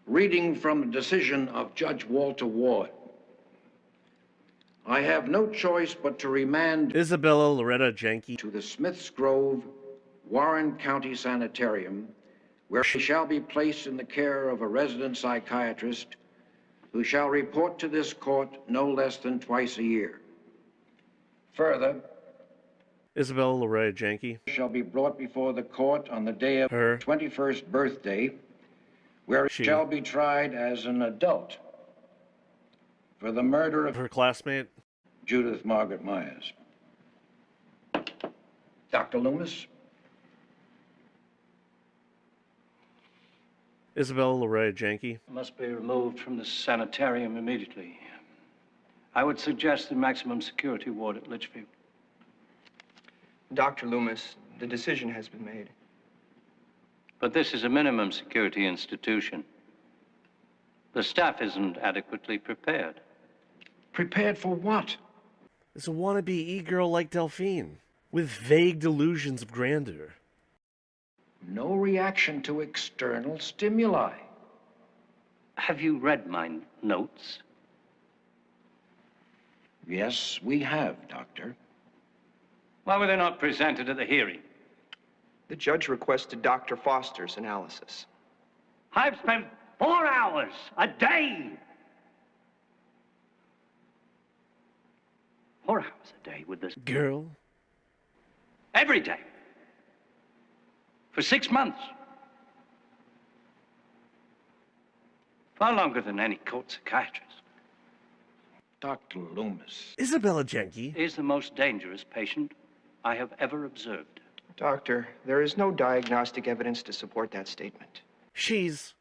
Reading from a decision of Judge Walter Ward. I have no choice but to remand Isabella Janke to the Smiths Grove, Warren County Sanitarium, where she shall be placed in the care of a resident psychiatrist who shall report to this court no less than twice a year. Further, Isabella Janke shall be brought before the court on the day of her 21st birthday, where she shall be tried as an adult for the murder of her classmate, Judith Margaret Myers. Dr. Loomis? Isabella Janke Must be removed from the sanitarium immediately. I would suggest the maximum security ward at Litchfield. Dr. Loomis, the decision has been made. But this is a minimum security institution. The staff isn't adequately prepared. Prepared for what? is a wannabe e-girl like Delphine, with vague delusions of grandeur. No reaction to external stimuli. Have you read my notes? Yes, we have, Doctor. Why were they not presented at the hearing? The judge requested Dr. Foster's analysis. I've spent 4 hours a day. 4 hours a day with this girl. Every day. For 6 months. Far longer than any court psychiatrist. Dr. Loomis. Isabella Janke Is the most dangerous patient I have ever observed. Doctor, there is no diagnostic evidence to support that statement. She's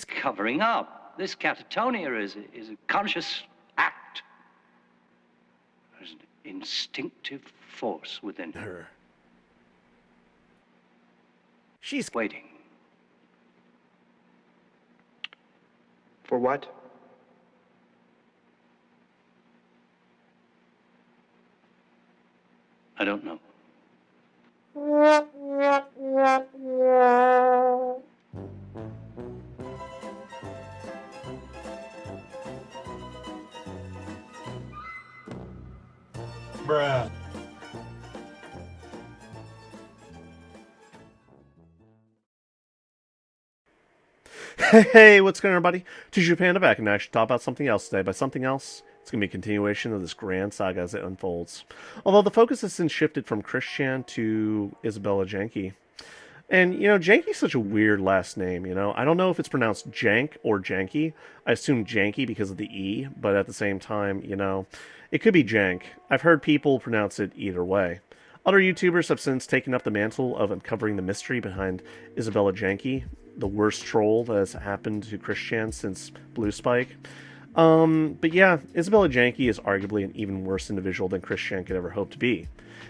Covering up. This catatonia is a conscious act. There's an instinctive force within her. She's waiting. For what? I don't know. Bruh. Hey, what's going on, everybody? Tissue Panda back, and I should talk about something else today. By something else, it's going to be a continuation of this grand saga as it unfolds. Although the focus has since shifted from Christian to Isabella Janke. And, you know, Janke's such a weird last name, you know? I don't know if it's pronounced Jank or Janky. I assume Janky because of the E, but at the same time, you know, it could be Jank. I've heard people pronounce it either way. Other YouTubers have since taken up the mantle of uncovering the mystery behind Isabella Janke, the worst troll that has happened to Christian since Blue Spike. But yeah, Isabella Janke is arguably an even worse individual than Christian could ever hope to be.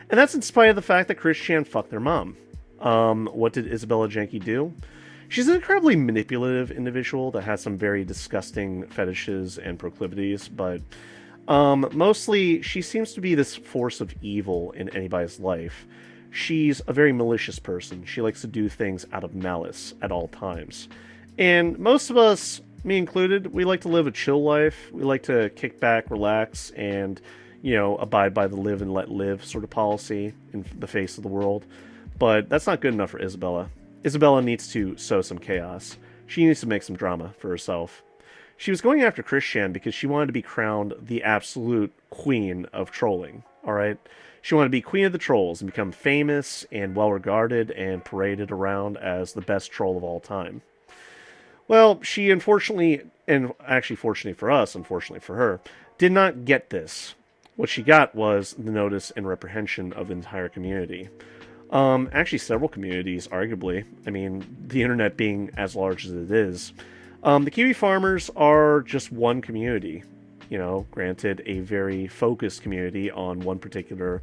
And that's in spite of the fact that Christian fucked their mom. What did Isabella Janke do? She's an incredibly manipulative individual that has some very disgusting fetishes and proclivities, but mostly she seems to be this force of evil in anybody's life. She's a very malicious person. She likes to do things out of malice at all times. And most of us, me included, we like to live a chill life. We like to kick back, relax, and, you know, abide by the live and let live sort of policy in the face of the world. But that's not good enough for Isabella. Isabella needs to sow some chaos. She needs to make some drama for herself. She was going after Christian because she wanted to be crowned the absolute queen of trolling, alright? She wanted to be queen of the trolls and become famous and well-regarded and paraded around as the best troll of all time. Well, she unfortunately, and actually fortunately for us, unfortunately for her, did not get this. What she got was the notice and reprehension of the entire community. Actually several communities, arguably. I mean, the internet being as large as it is. The kiwi farmers are just one community. You know, granted, a very focused community on one particular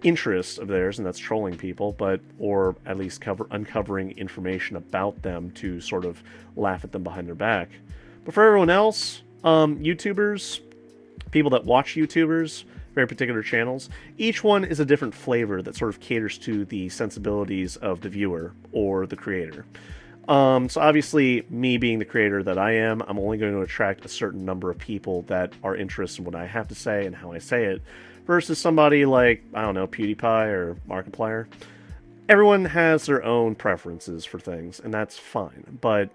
interest of theirs, and that's trolling people, or at least uncovering information about them to sort of laugh at them behind their back. But for everyone else, YouTubers, people that watch YouTubers, very particular channels, each one is a different flavor that sort of caters to the sensibilities of the viewer or the creator. So obviously, me being the creator that I am, I'm only going to attract a certain number of people that are interested in what I have to say and how I say it, versus somebody like, I don't know, PewDiePie or Markiplier. Everyone has their own preferences for things, and that's fine. But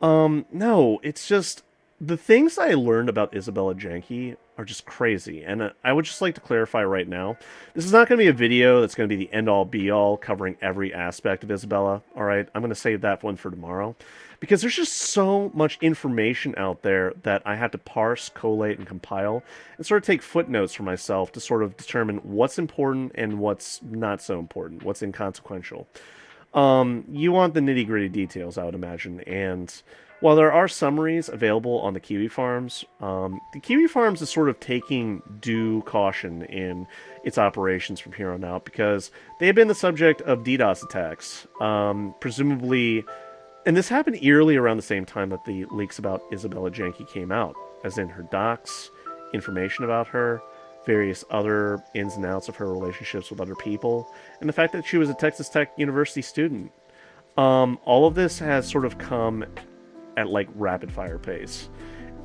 no, it's just the things I learned about Isabella Janke are just crazy. And I would just like to clarify right now, this is not going to be a video that's going to be the end-all be-all covering every aspect of Isabella. All right, I'm going to save that one for tomorrow, because there's just so much information out there that I had to parse, collate, and compile, and sort of take footnotes for myself to sort of determine what's important and what's not so important, what's inconsequential. You want the nitty-gritty details, I would imagine, and while there are summaries available on the Kiwi Farms, the Kiwi Farms is sort of taking due caution in its operations from here on out, because they have been the subject of DDoS attacks, presumably, and this happened eerily around the same time that the leaks about Isabella Janke came out, as in her docs, information about her, various other ins and outs of her relationships with other people, and the fact that she was a Texas Tech University student. All of this has sort of come at like rapid fire pace.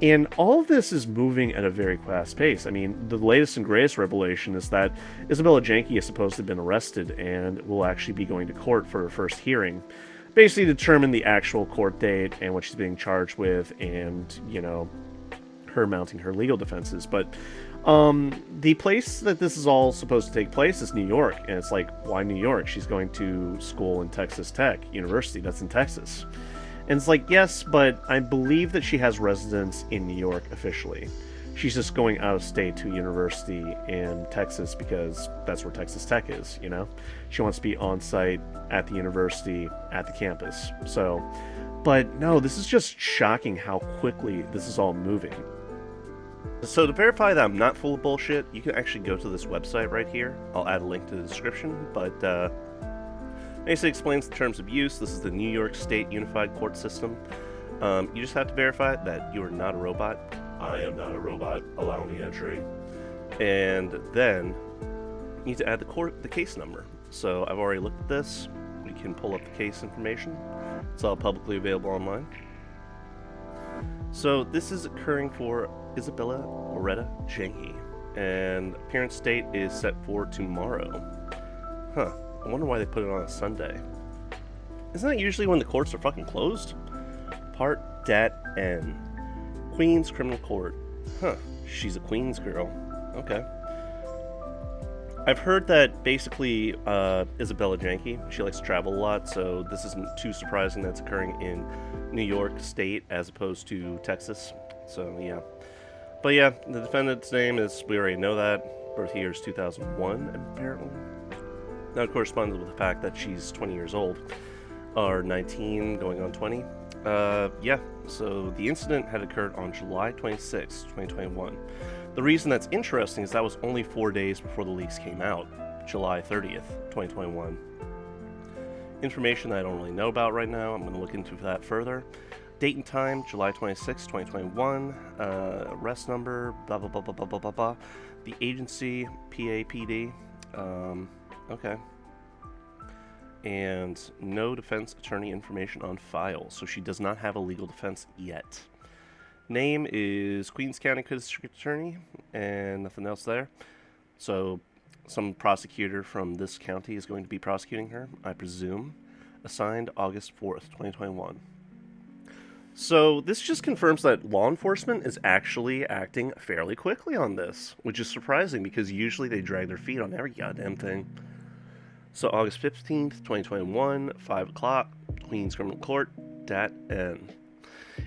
And all of this is moving at a very fast pace. I mean, the latest and greatest revelation is that Isabella Janke has supposedly been arrested and will actually be going to court for her first hearing. Basically determine the actual court date and what she's being charged with, and, you know, her mounting her legal defenses. But the place that this is all supposed to take place is New York. And it's like, why New York? She's going to school in Texas Tech University. That's in Texas. And it's like, yes, but I believe that she has residence in New York officially. She's just going out of state to a university in Texas because that's where Texas Tech is, you know? She wants to be on site at the university, at the campus. So, but no, this is just shocking how quickly this is all moving. So to verify that I'm not full of bullshit, you can actually go to this website right here. I'll add a link to the description, but basically explains the terms of use. This is the New York State Unified Court System. You just have to verify that you are not a robot. I am not a robot. Allow me entry. And then you need to add the case number. So I've already looked at this. We can pull up the case information. It's all publicly available online. So this is occurring for Isabella Janke, and appearance date is set for tomorrow. Huh. I wonder why they put it on a Sunday. Isn't that usually when the courts are fucking closed? Part Dat N. Queens Criminal Court. Huh. She's a Queens girl. Okay. I've heard that basically Isabella Janke, she likes to travel a lot, so this isn't too surprising that it's occurring in New York State as opposed to Texas. So, yeah. But yeah, the defendant's name is, we already know that. Birth year is 2001, apparently. That corresponds with the fact that she's 20 years old, or 19, going on 20. Yeah, so the incident had occurred on July 26, 2021. The reason that's interesting is that was only 4 days before the leaks came out, July 30th, 2021. Information that I don't really know about right now, I'm going to look into that further. Date and time, July 26, 2021. Arrest number, blah, blah, blah, blah, blah, blah, blah, blah. The agency, PAPD. Okay. And no defense attorney information on file, so she does not have a legal defense yet. Name is Queens County District Attorney, and nothing else there. So some prosecutor from this county is going to be prosecuting her, I presume. Assigned August 4th, 2021. So this just confirms that law enforcement is actually acting fairly quickly on this, which is surprising because usually they drag their feet on every goddamn thing. So August 15th, 2021, 5 o'clock, Queens Criminal Court, Dat N.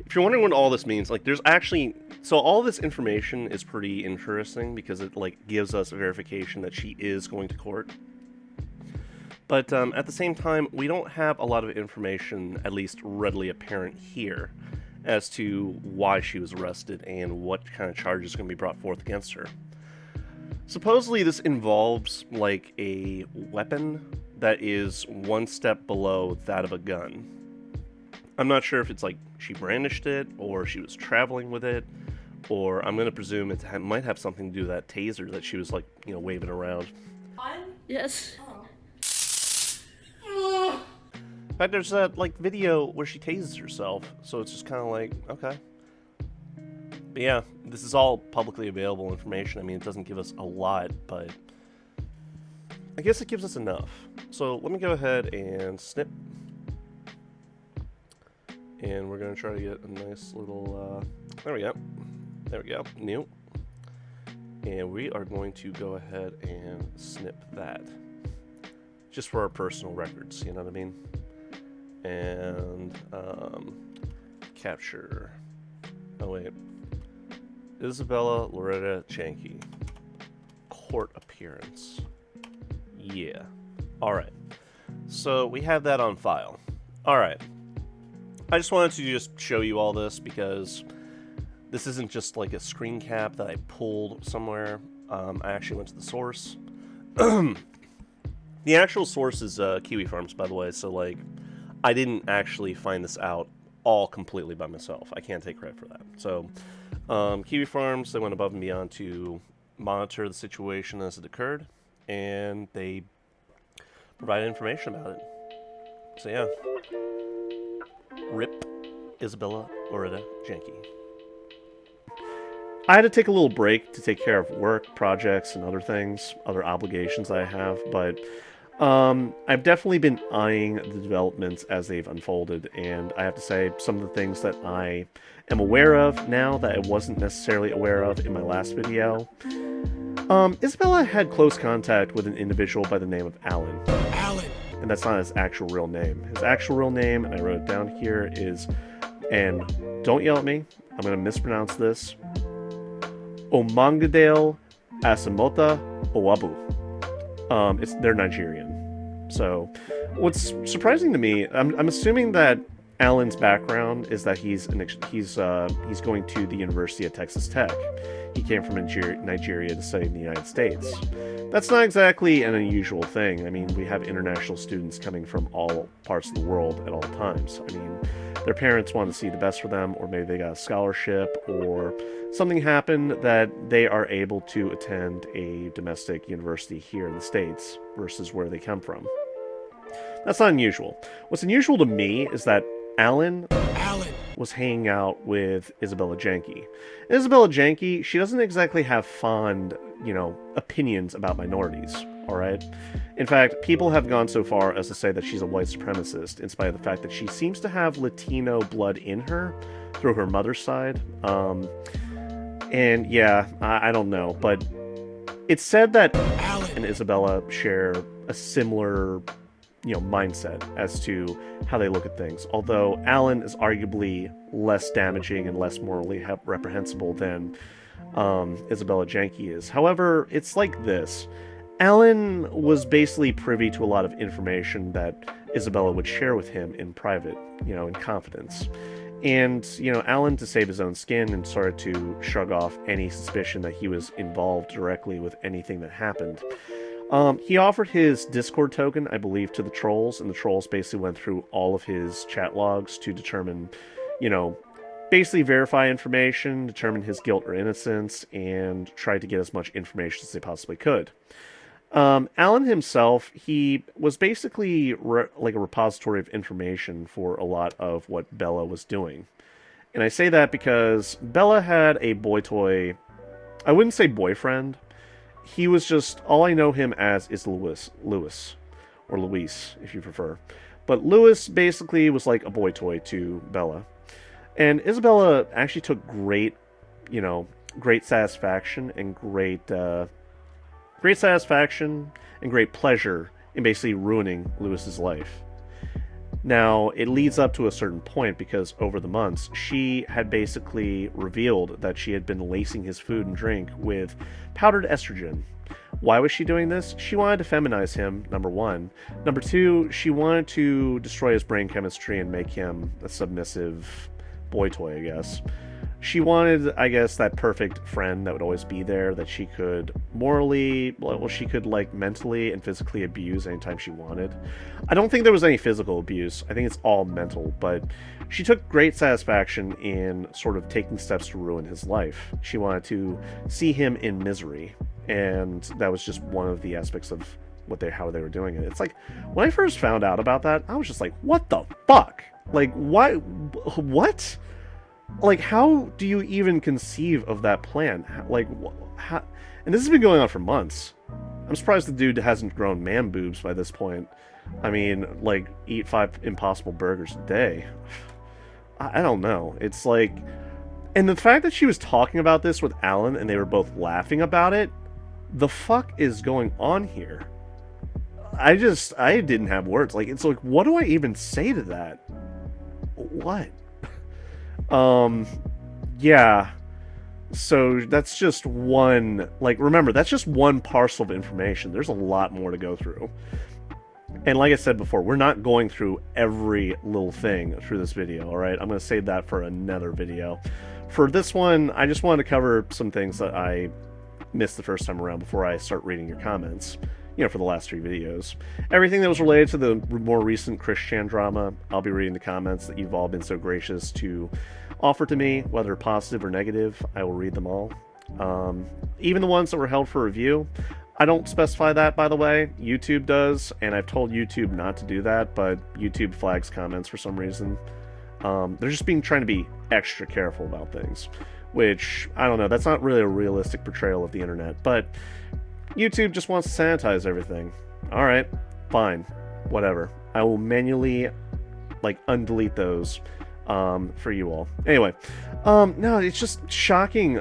If you're wondering what all this means, like, there's actually... So all this information is pretty interesting because it, like, gives us a verification that she is going to court. But at the same time, we don't have a lot of information, at least readily apparent here, as to why she was arrested and what kind of charges are going to be brought forth against her. Supposedly this involves, like, a weapon that is one step below that of a gun. I'm not sure if it's, like, she brandished it, or she was traveling with it, or I'm going to presume it might have something to do with that taser that she was, like, you know, waving around. Yes. In fact, there's that like video where she tases herself, so it's just kind of like, okay. But yeah, this is all publicly available information. I mean, it doesn't give us a lot, but I guess it gives us enough. So let me go ahead and snip. And we're going to try to get a nice little, there we go. There we go, new. And we are going to go ahead and snip that. Just for our personal records, you know what I mean? And, capture. Oh, wait. Isabella Loretta Janke. Court appearance. Yeah. Alright. So, we have that on file. Alright. I just wanted to just show you all this because this isn't just like a screen cap that I pulled somewhere. I actually went to the source. The actual source is Kiwi Farms, by the way, so like I didn't actually find this out all completely by myself. I can't take credit for that. So Kiwi Farms, they went above and beyond to monitor the situation as it occurred, and they provided information about it. So yeah. RIP Isabella Loretta Janke. I had to take a little break to take care of work, projects, and other things, other obligations I have, but I've definitely been eyeing the developments as they've unfolded, and I have to say, some of the things that I am aware of now that I wasn't necessarily aware of in my last video. Isabella had close contact with an individual by the name of Alan. And that's not his actual real name. His actual real name, and I wrote it down here, is, and don't yell at me, I'm going to mispronounce this, Omangadale Asamota Owabu. They're Nigerian. So, what's surprising to me, I'm assuming that Alan's background is that he's going to the University of Texas Tech. He came from Nigeria to study in the United States. That's not exactly an unusual thing. I mean, we have international students coming from all parts of the world at all times. I mean, their parents want to see the best for them, or maybe they got a scholarship, or something happened that they are able to attend a domestic university here in the States versus where they come from. That's not unusual. What's unusual to me is that Alan was hanging out with Isabella Janke. And Isabella Janke, she doesn't exactly have fond, opinions about minorities, alright? In fact, people have gone so far as to say that she's a white supremacist, in spite of the fact that she seems to have Latino blood in her through her mother's side. And yeah, I don't know, but it's said that Alan and Isabella share a similar mindset as to how they look at things. Although Alan is arguably less damaging and less morally reprehensible than Isabella Janke is. However, it's like this. Alan was basically privy to a lot of information that Isabella would share with him in private, in confidence. And, Alan, to save his own skin, and started to shrug off any suspicion that he was involved directly with anything that happened. He offered his Discord token, I believe, to the trolls, and the trolls basically went through all of his chat logs to determine, basically verify information, determine his guilt or innocence, and try to get as much information as they possibly could. Alan himself, he was basically like a repository of information for a lot of what Bella was doing. And I say that because Bella had a boy toy, I wouldn't say boyfriend. He was just, all I know him as is Louis, or Luis, if you prefer. But Louis basically was like a boy toy to Bella. And Isabella actually took great satisfaction and great pleasure in basically ruining Louis's life. Now, it leads up to a certain point because over the months, she had basically revealed that she had been lacing his food and drink with powdered estrogen. Why was she doing this? She wanted to feminize him, number one. Number two, she wanted to destroy his brain chemistry and make him a submissive boy toy, I guess. She wanted, I guess, that perfect friend that would always be there, that she could mentally and physically abuse anytime she wanted. I don't think there was any physical abuse. I think it's all mental, but she took great satisfaction in sort of taking steps to ruin his life. She wanted to see him in misery, and that was just one of the aspects of how they were doing it. It's like, when I first found out about that, I was just like, what the fuck? Like, why? What? Like, how do you even conceive of that plan? Like, how? And this has been going on for months. I'm surprised the dude hasn't grown man boobs by this point. I mean, like, eat 5 Impossible Burgers a day. I don't know. It's like... And the fact that she was talking about this with Alan and they were both laughing about it, the fuck is going on here? I didn't have words. Like, it's like, what do I even say to that? What? Yeah. So that's just one, like, remember, that's just one parcel of information. There's a lot more to go through. And like I said before, we're not going through every little thing through this video, alright? I'm going to save that for another video. For this one, I just wanted to cover some things that I missed the first time around before I start reading your comments, for the last 3 videos. Everything that was related to the more recent Christian drama, I'll be reading the comments that you've all been so gracious to offer to me, whether positive or negative. I will read them all. Even the ones that were held for review, I don't specify that, by the way. YouTube does, and I've told YouTube not to do that, but YouTube flags comments for some reason. They're just trying to be extra careful about things, which, I don't know, that's not really a realistic portrayal of the internet, but YouTube just wants to sanitize everything. Alright, fine, whatever. I will manually, undelete those, for you all. Anyway, no, it's just shocking,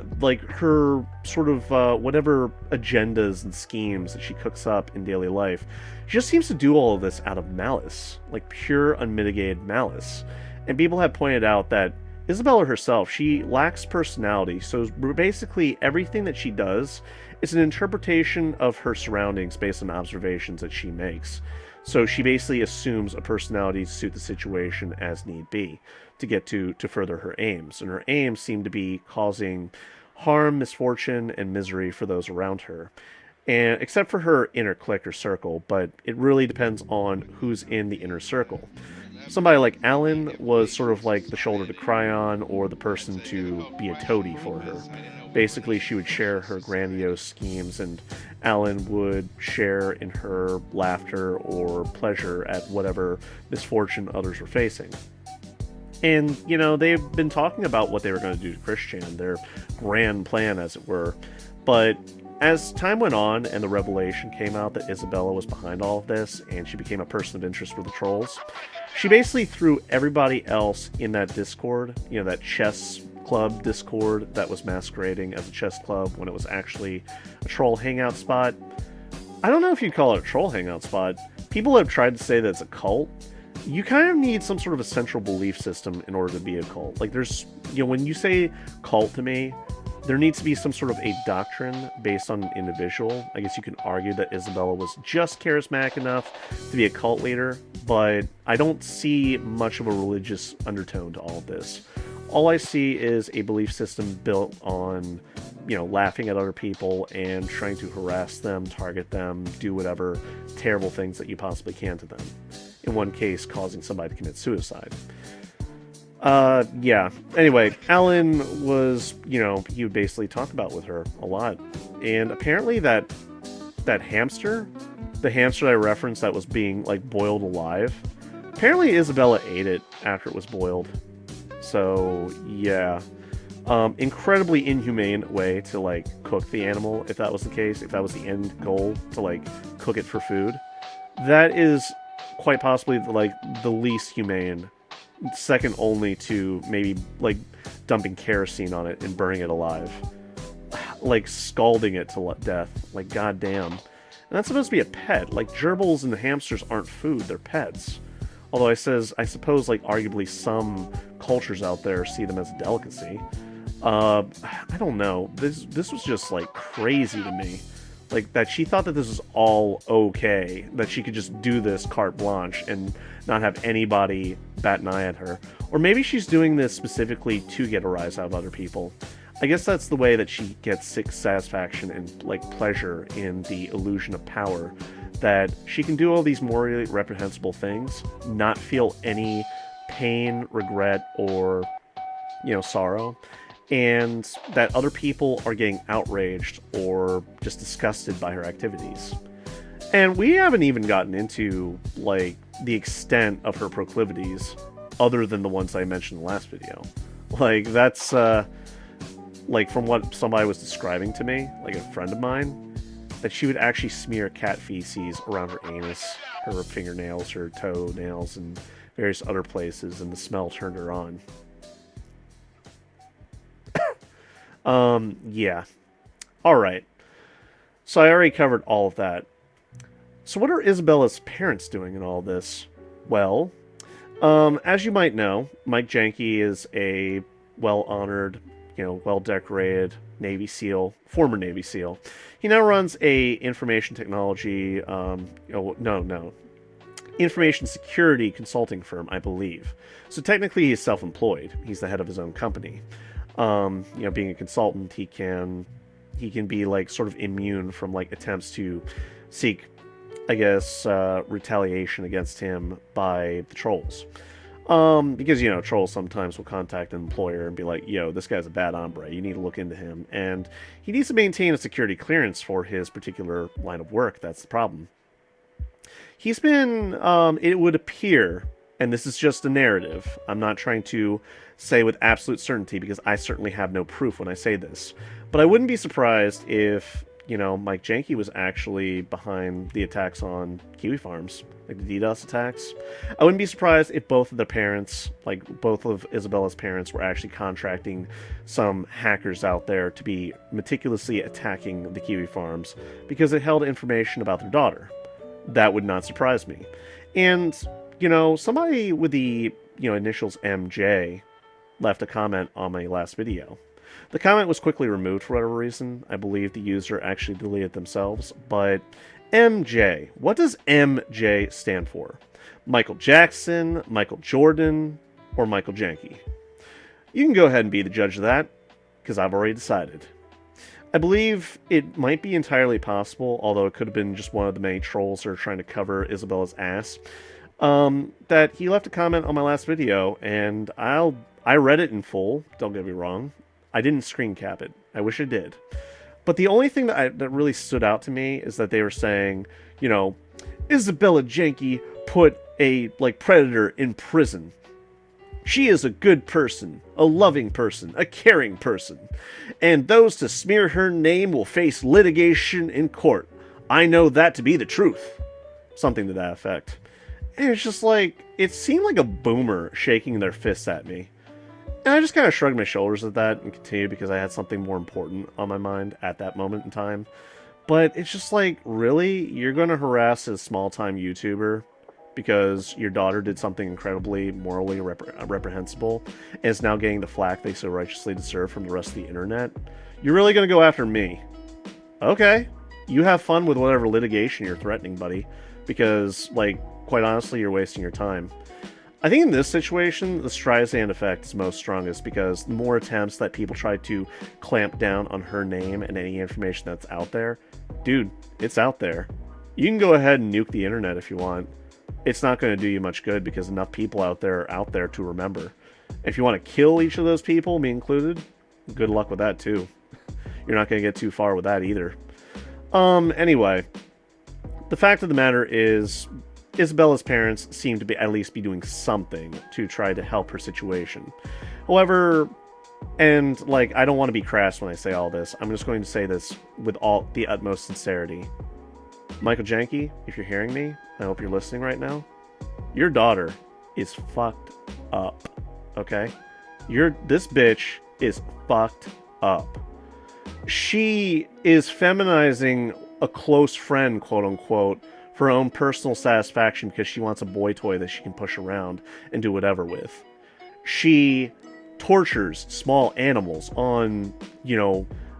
her sort of, whatever agendas and schemes that she cooks up in daily life. She just seems to do all of this out of malice, pure unmitigated malice. And people have pointed out that Isabella herself, she lacks personality, so basically everything that she does is an interpretation of her surroundings based on observations that she makes. So she basically assumes a personality to suit the situation as need be, to get to further her aims. And her aims seem to be causing harm, misfortune, and misery for those around her. And except for her inner clique or circle, but it really depends on who's in the inner circle. Somebody like Alan was sort of like the shoulder to cry on, or the person to be a toady for her. Basically, she would share her grandiose schemes, and Alan would share in her laughter or pleasure at whatever misfortune others were facing. And, they've been talking about what they were going to do to Christian, their grand plan, as it were. But as time went on and the revelation came out that Isabella was behind all of this, and she became a person of interest for the trolls, she basically threw everybody else in that Discord, that chess club Discord that was masquerading as a chess club when it was actually a troll hangout spot. I don't know if you'd call it a troll hangout spot. People have tried to say that it's a cult. You kind of need some sort of a central belief system in order to be a cult. there's, when you say cult to me, there needs to be some sort of a doctrine based on an individual. I guess you can argue that Isabella was just charismatic enough to be a cult leader, but I don't see much of a religious undertone to all of this. All I see is a belief system built on, laughing at other people and trying to harass them, target them, do whatever terrible things that you possibly can to them. In one case, causing somebody to commit suicide. Yeah. Anyway, Alan was, he would basically talk about with her a lot. And apparently that hamster, the hamster I referenced that was being, boiled alive, apparently Isabella ate it after it was boiled. So, yeah. Incredibly inhumane way to, cook the animal, if that was the case, if that was the end goal, to, cook it for food. That is quite possibly, the least humane, second only to maybe dumping kerosene on it and burning it alive, scalding it to death, goddamn. And that's supposed to be a pet. Gerbils and hamsters aren't food, they're pets. Although I suppose arguably some cultures out there see them as a delicacy. I don't know, this was just crazy to me. That she thought that this was all okay, that she could just do this carte blanche and not have anybody bat an eye at her. Or maybe she's doing this specifically to get a rise out of other people. I guess that's the way that she gets satisfaction and pleasure in the illusion of power, that she can do all these morally reprehensible things, not feel any pain, regret, or, sorrow, and that other people are getting outraged or just disgusted by her activities. And we haven't even gotten into, like, the extent of her proclivities, other than the ones I mentioned in the last video. Like, that's, like, from what somebody was describing to me, like a friend of mine, that she would actually smear cat feces around her anus, her fingernails, her toenails, and various other places, and the smell turned her on. Yeah. Alright. So I already covered all of that. So what are Isabella's parents doing in all this? Well, as you might know, Mike Janke is a well-honored, well-decorated Navy SEAL, former Navy SEAL. He now runs a information technology, information security consulting firm, I believe. So technically he's self-employed. He's the head of his own company. Being a consultant, he can be, like, sort of immune from, like, attempts to seek, I guess, retaliation against him by the trolls. Because, trolls sometimes will contact an employer and be like, yo, this guy's a bad hombre, you need to look into him. And he needs to maintain a security clearance for his particular line of work. That's the problem. He's been, it would appear, and this is just a narrative, I'm not trying to say with absolute certainty because I certainly have no proof when I say this, but I wouldn't be surprised if, Mike Janke was actually behind the attacks on Kiwi Farms, like the DDoS attacks. I wouldn't be surprised if both of their parents, like both of Isabella's parents, were actually contracting some hackers out there to be meticulously attacking the Kiwi Farms because it held information about their daughter. That would not surprise me. And, somebody with the, initials MJ left a comment on my last video. The comment was quickly removed for whatever reason. I believe the user actually deleted it themselves. But MJ, what does MJ stand for? Michael Jackson, Michael Jordan, or Michael Janke? You can go ahead and be the judge of that, because I've already decided. I believe it might be entirely possible, although it could have been just one of the many trolls that are trying to cover Isabella's ass, that he left a comment on my last video, and I read it in full, don't get me wrong. I didn't screen cap it. I wish I did. But the only thing that really stood out to me is that they were saying, Isabella Janke put a, predator in prison. She is a good person, a loving person, a caring person. And those to smear her name will face litigation in court. I know that to be the truth. Something to that effect. And it's just it seemed like a boomer shaking their fists at me. And I just kind of shrugged my shoulders at that and continued because I had something more important on my mind at that moment in time. But it's just really? You're going to harass a small-time YouTuber because your daughter did something incredibly morally reprehensible and is now getting the flack they so righteously deserve from the rest of the internet? You're really going to go after me? Okay. You have fun with whatever litigation you're threatening, buddy. Because, quite honestly, you're wasting your time. I think in this situation, the Streisand effect is most strongest because the more attempts that people try to clamp down on her name and any information that's out there, dude, it's out there. You can go ahead and nuke the internet if you want. It's not going to do you much good because enough people out there are out there to remember. If you want to kill each of those people, me included, good luck with that too. You're not going to get too far with that either. Anyway, the fact of the matter is, Isabella's parents seem to at least be doing something to try to help her situation. However, and I don't want to be crass when I say all this, I'm just going to say this with all the utmost sincerity. Michael Janke, if you're hearing me, I hope you're listening right now. Your daughter is fucked up, okay? This bitch is fucked up. She is feminizing a close friend, quote unquote, for her own personal satisfaction because she wants a boy toy that she can push around and do whatever with. She tortures small animals on,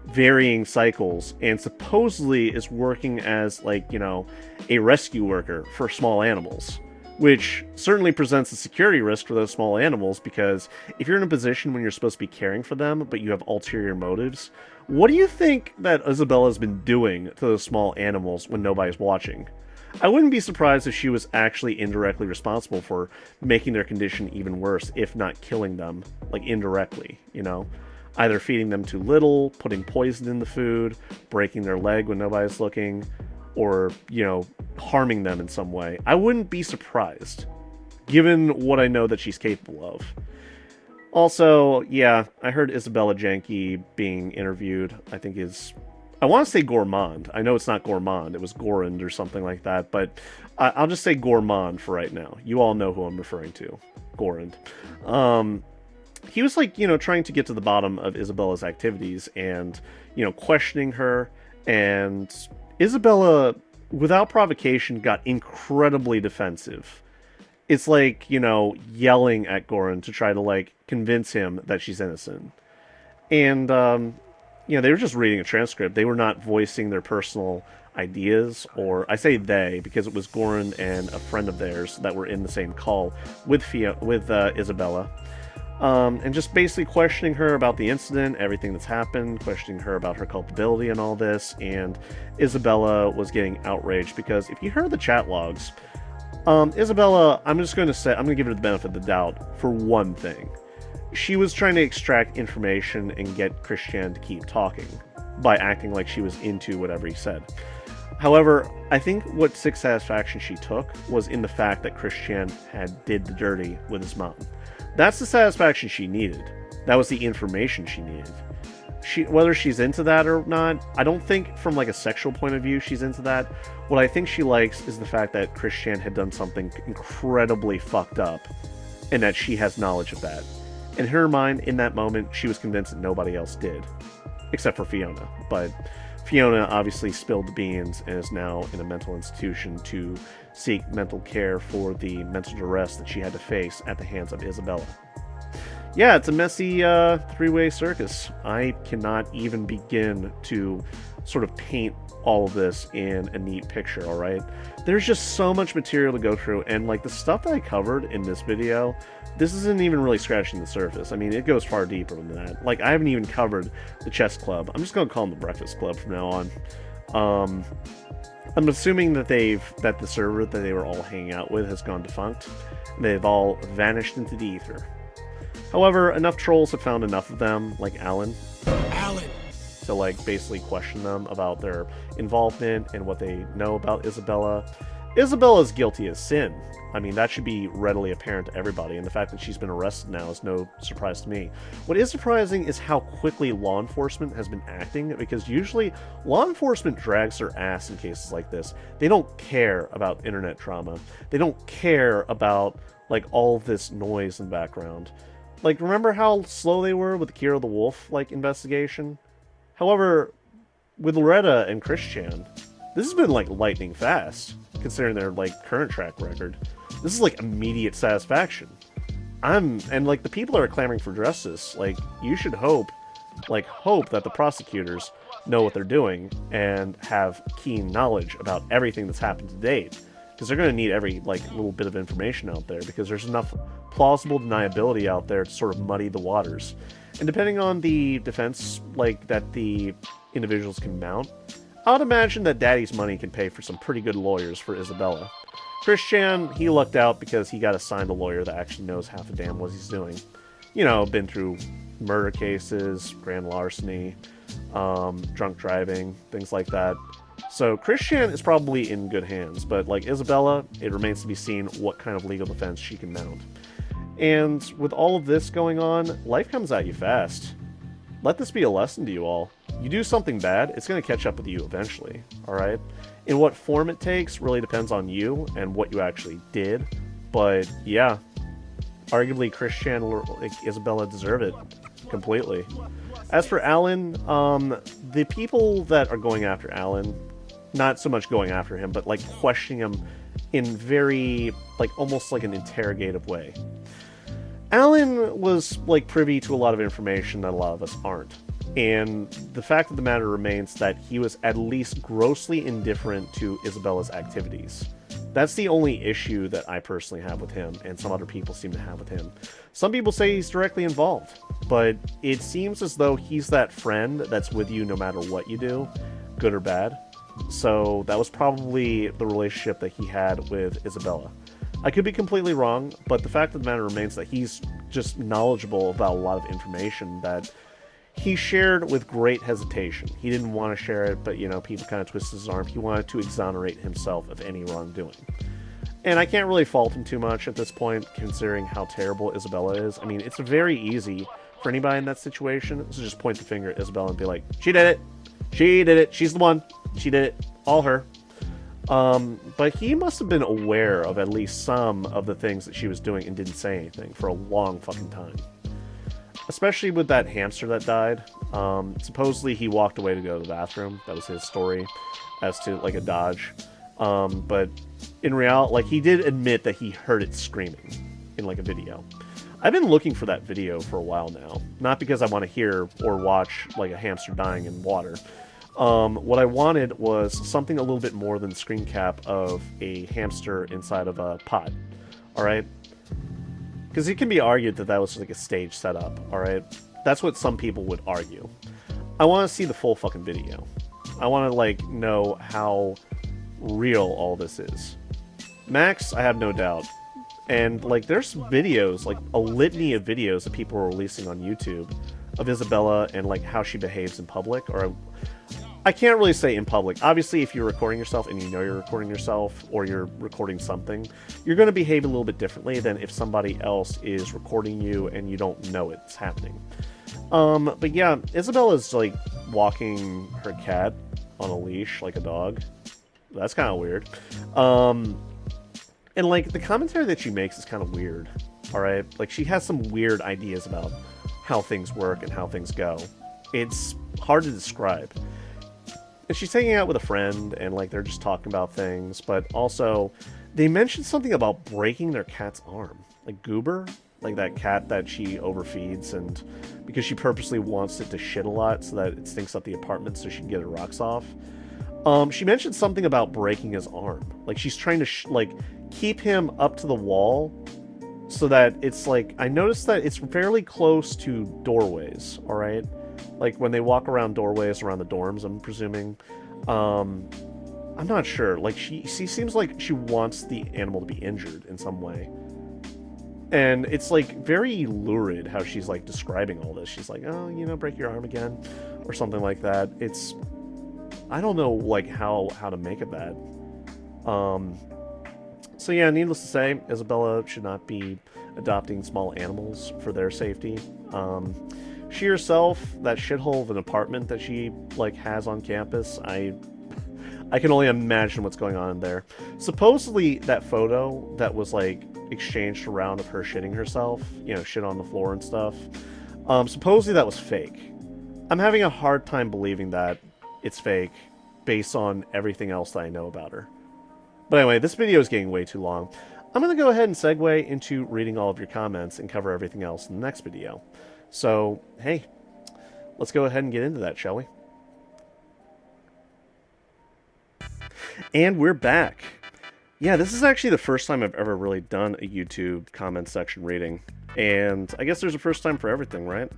varying cycles and supposedly is working as, a rescue worker for small animals, which certainly presents a security risk for those small animals because if you're in a position when you're supposed to be caring for them but you have ulterior motives, what do you think that Isabella's been doing to those small animals when nobody's watching? I wouldn't be surprised if she was actually indirectly responsible for making their condition even worse, if not killing them, indirectly, Either feeding them too little, putting poison in the food, breaking their leg when nobody's looking. or, harming them in some way. I wouldn't be surprised, given what I know that she's capable of. Also, yeah, I heard Isabella Janke being interviewed, I want to say gourmand. I know it's not gourmand, it was gourand or something like that, but I'll just say gourmand for right now. You all know who I'm referring to. Gourand. He was trying to get to the bottom of Isabella's activities and, questioning her, and Isabella, without provocation, got incredibly defensive. It's like, yelling at Goran to try to, convince him that she's innocent. And, they were just reading a transcript. They were not voicing their personal ideas, or I say they because it was Goran and a friend of theirs that were in the same call with Isabella. And just basically questioning her about the incident, everything that's happened, questioning her about her culpability and all this, and Isabella was getting outraged because if you heard the chat logs, Isabella, I'm going to give her the benefit of the doubt for one thing. She was trying to extract information and get Christian to keep talking by acting like she was into whatever he said. However, I think what sick satisfaction she took was in the fact that Christian did the dirty with his mom. That's the satisfaction she needed. That was the information she needed. Whether she's into that or not, I don't think from a sexual point of view she's into that. What I think she likes is the fact that Christian had done something incredibly fucked up and that she has knowledge of that. In her mind, in that moment, she was convinced that nobody else did. Except for Fiona. But Fiona obviously spilled the beans and is now in a mental institution to seek mental care for the mental duress that she had to face at the hands of Isabella. Yeah, it's a messy three-way circus. I cannot even begin to sort of paint all of this in a neat picture, alright? There's just so much material to go through, and the stuff that I covered in this video, this isn't even really scratching the surface. I mean, it goes far deeper than that. I haven't even covered the chess club. I'm just going to call them the breakfast club from now on. I'm assuming that the server that they were all hanging out with has gone defunct. They've all vanished into the ether. However, enough trolls have found enough of them, like Alan, to basically question them about their involvement and what they know about Isabella. Isabella's guilty as sin. I mean, that should be readily apparent to everybody, and the fact that she's been arrested now is no surprise to me. What is surprising is how quickly law enforcement has been acting, because usually law enforcement drags their ass in cases like this. They don't care about internet drama. They don't care about, all of this noise in the background. Remember how slow they were with the Kira the Wolf, investigation? However, with Loretta and Christian, this has been, lightning fast, considering their, current track record. This is, immediate satisfaction. And, the people that are clamoring for justice, you should hope that the prosecutors know what they're doing and have keen knowledge about everything that's happened to date. Because they're going to need every, little bit of information out there, because there's enough plausible deniability out there to sort of muddy the waters. And depending on the defense, that the individuals can mount, I would imagine that Daddy's money can pay for some pretty good lawyers for Isabella. Christian, he lucked out because he got assigned a lawyer that actually knows half a damn what he's doing. Been through murder cases, grand larceny, drunk driving, things like that. So Christian is probably in good hands, but Isabella, it remains to be seen what kind of legal defense she can mount. And with all of this going on, life comes at you fast. Let this be a lesson to you all. You do something bad, it's going to catch up with you eventually, alright? In what form it takes really depends on you and what you actually did, but yeah, arguably Christian or Isabella deserve it completely. As for Alan, the people that are going after Alan, not so much going after him, but questioning him in very, almost an interrogative way. Alan was, privy to a lot of information that a lot of us aren't. And the fact of the matter remains that he was at least grossly indifferent to Isabella's activities. That's the only issue that I personally have with him, and some other people seem to have with him. Some people say he's directly involved, but it seems as though he's that friend that's with you no matter what you do, good or bad. So that was probably the relationship that he had with Isabella. I could be completely wrong, but the fact of the matter remains that he's just knowledgeable about a lot of information that he shared with great hesitation. He didn't want to share it, but, you know, people kind of twisted his arm. He wanted to exonerate himself of any wrongdoing. And I can't really fault him too much at this point, considering how terrible Isabella is. I mean, it's very easy for anybody in that situation to just point the finger at Isabella and be like, she did it. She did it. She's the one. She did it. All her. But he must have been aware of at least some of the things that she was doing and didn't say anything for a long fucking time. Especially with that hamster that died. Supposedly he walked away to go to the bathroom. That was his story as to, like, a dodge. But in reality, like, he did admit that he heard it screaming in, like, a video. I've been looking for that video for a while now. Not because I want to hear or watch, like, a hamster dying in water. What I wanted was something a little bit more than the screen cap of a hamster inside of a pot. Alright? Because it can be argued that that was like a stage setup, alright? That's what some people would argue. I want to see the full fucking video. I want to, like, know how real all this is. Max, I have no doubt. And, like, there's videos, like, a litany of videos that people are releasing on YouTube of Isabella and, like, how she behaves in public, or I can't really say in public. Obviously, if you're recording yourself and you know you're recording yourself or you're recording something, you're going to behave a little bit differently than if somebody else is recording you and you don't know it's happening. But yeah, Isabella's, like, walking her cat on a leash like a dog. That's kind of weird. And, like, the commentary that she makes is kind of weird, alright? Like, she has some weird ideas about how things work and how things go. It's hard to describe. And she's hanging out with a friend, and, like, they're just talking about things, but also, they mentioned something about breaking their cat's arm. Like, Goober? Like, that cat that she overfeeds, and because she purposely wants it to shit a lot so that it stinks up the apartment so she can get her rocks off. She mentioned something about breaking his arm. Like, she's trying to, like, keep him up to the wall so that it's, like, I noticed that it's fairly close to doorways, alright? Like, when they walk around doorways around the dorms, I'm presuming. I'm not sure. Like, she seems like she wants the animal to be injured in some way. And it's, like, very lurid how she's, like, describing all this. She's like, oh, you know, break your arm again, or something like that. It's, I don't know, like, how to make of that. So yeah, needless to say, Isabella should not be adopting small animals for their safety. She herself, that shithole of an apartment that she, like, has on campus, I can only imagine what's going on in there. Supposedly, that photo that was, like, exchanged around of her shitting herself, you know, shit on the floor and stuff, supposedly that was fake. I'm having a hard time believing that it's fake based on everything else that I know about her. But anyway, this video is getting way too long. I'm going to go ahead and segue into reading all of your comments and cover everything else in the next video. So, hey, let's go ahead and get into that, shall we? And we're back. Yeah, this is actually the first time I've ever really done a YouTube comment section reading. And I guess there's a first time for everything, right?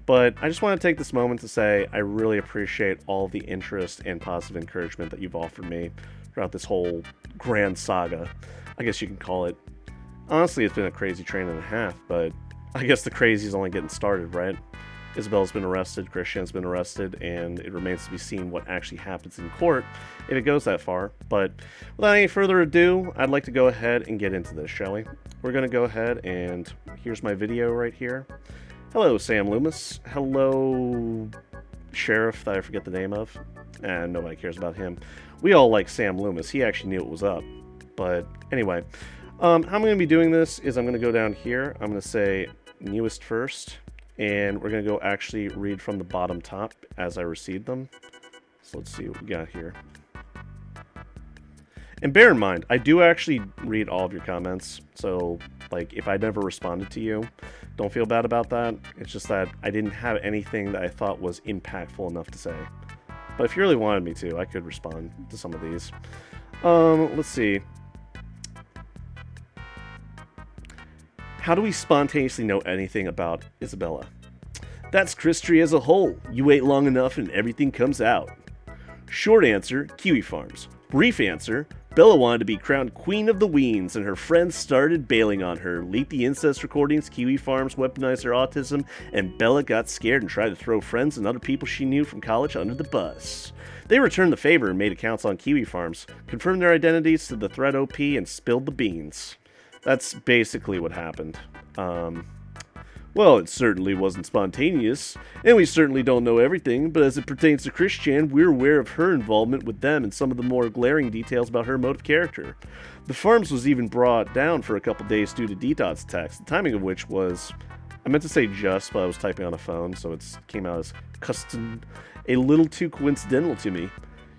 But I just want to take this moment to say I really appreciate all the interest and positive encouragement that you've offered me throughout this whole grand saga, I guess you can call it. Honestly, it's been a crazy train and a half, but I guess the crazy is only getting started, right? Isabella's been arrested, Christian's been arrested, and it remains to be seen what actually happens in court if it goes that far. But without any further ado, I'd like to go ahead and get into this, shall we? We're going to go ahead and here's my video right here. Hello, Sam Loomis. Hello, Sheriff that I forget the name of. And nobody cares about him. We all like Sam Loomis. He actually knew what was up. But anyway, how I'm going to be doing this is I'm going to go down here. I'm going to say newest first. And we're going to go actually read from the bottom top as I received them. So let's see what we got here. And bear in mind, I do actually read all of your comments. So, like, if I never responded to you, don't feel bad about that. It's just that I didn't have anything that I thought was impactful enough to say. But if you really wanted me to, I could respond to some of these. Let's see. How do we spontaneously know anything about Isabella? That's Christry as a whole. You wait long enough and everything comes out. Short answer, Kiwi Farms. Brief answer, Bella wanted to be crowned Queen of the Weens, and her friends started bailing on her, leaked the incest recordings, Kiwi Farms weaponized her autism, and Bella got scared and tried to throw friends and other people she knew from college under the bus. They returned the favor and made accounts on Kiwi Farms, confirmed their identities to the threat OP, and spilled the beans. That's basically what happened. Well, it certainly wasn't spontaneous, and we certainly don't know everything, but as it pertains to Christian, we're aware of her involvement with them and some of the more glaring details about her mode of character. The Farms was even brought down for a couple days due to DDoS attacks, the timing of which was, I meant to say just, but I was typing on a phone, so it came out as custom, a little too coincidental to me.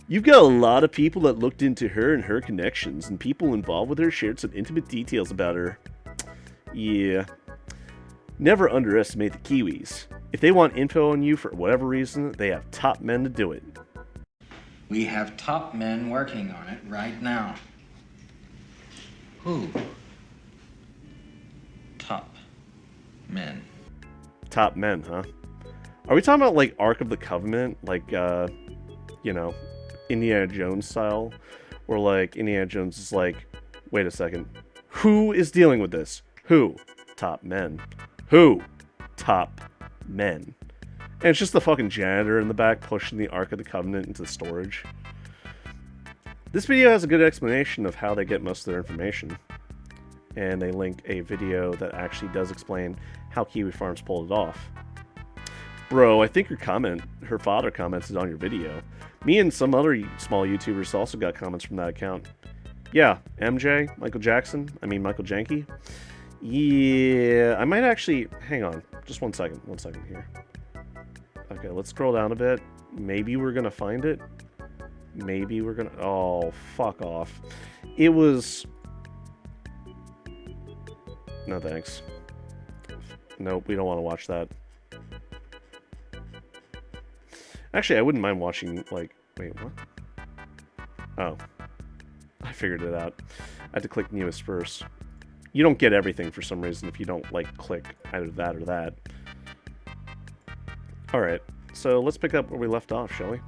You've got a lot of people that looked into her and her connections, and people involved with her shared some intimate details about her. Yeah. Never underestimate the Kiwis. If they want info on you for whatever reason, they have top men to do it. We have top men working on it right now. Who? Top men. Top men, huh? Are we talking about, like, Ark of the Covenant? Like, Indiana Jones style? Or, like, Indiana Jones is like, wait a second. Who is dealing with this? Who? Top men. Who? Top men. And it's just the fucking janitor in the back pushing the Ark of the Covenant into the storage. This video has a good explanation of how they get most of their information. And they link a video that actually does explain how Kiwi Farms pulled it off. Bro, I think her father commented on your video. Me and some other small YouTubers also got comments from that account. Yeah, MJ, Michael Janke. Yeah, I might actually, hang on, just one second here. Okay, let's scroll down a bit. Maybe we're gonna find it. Maybe we're gonna, oh, fuck off. It was, no thanks. Nope, we don't want to watch that. Actually, I wouldn't mind watching, like, wait, what? Oh, I figured it out. I had to click newest first. You don't get everything for some reason if you don't, like, click either that or that. Alright, so let's pick up where we left off, shall we?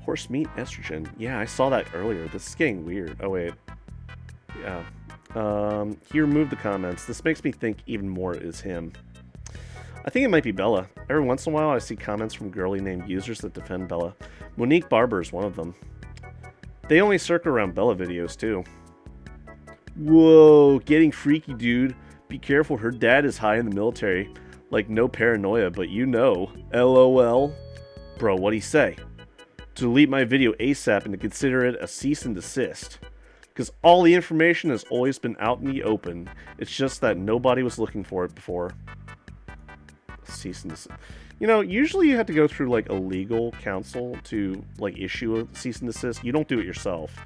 Horse meat estrogen. Yeah, I saw that earlier. This is getting weird. Oh, wait. Yeah. He removed the comments. This makes me think even more is him. I think it might be Bella. Every once in a while I see comments from girly named users that defend Bella. Monique Barber is one of them. They only circle around Bella videos, too. Whoa, getting freaky, dude. Be careful, her dad is high in the military. Like, no paranoia, but you know. LOL. Bro, what'd he say? To delete my video ASAP and to consider it a cease and desist. Because all the information has always been out in the open. It's just that nobody was looking for it before. Cease and desist. You know, usually you have to go through, like, a legal counsel to, like, issue a cease and desist. You don't do it yourself.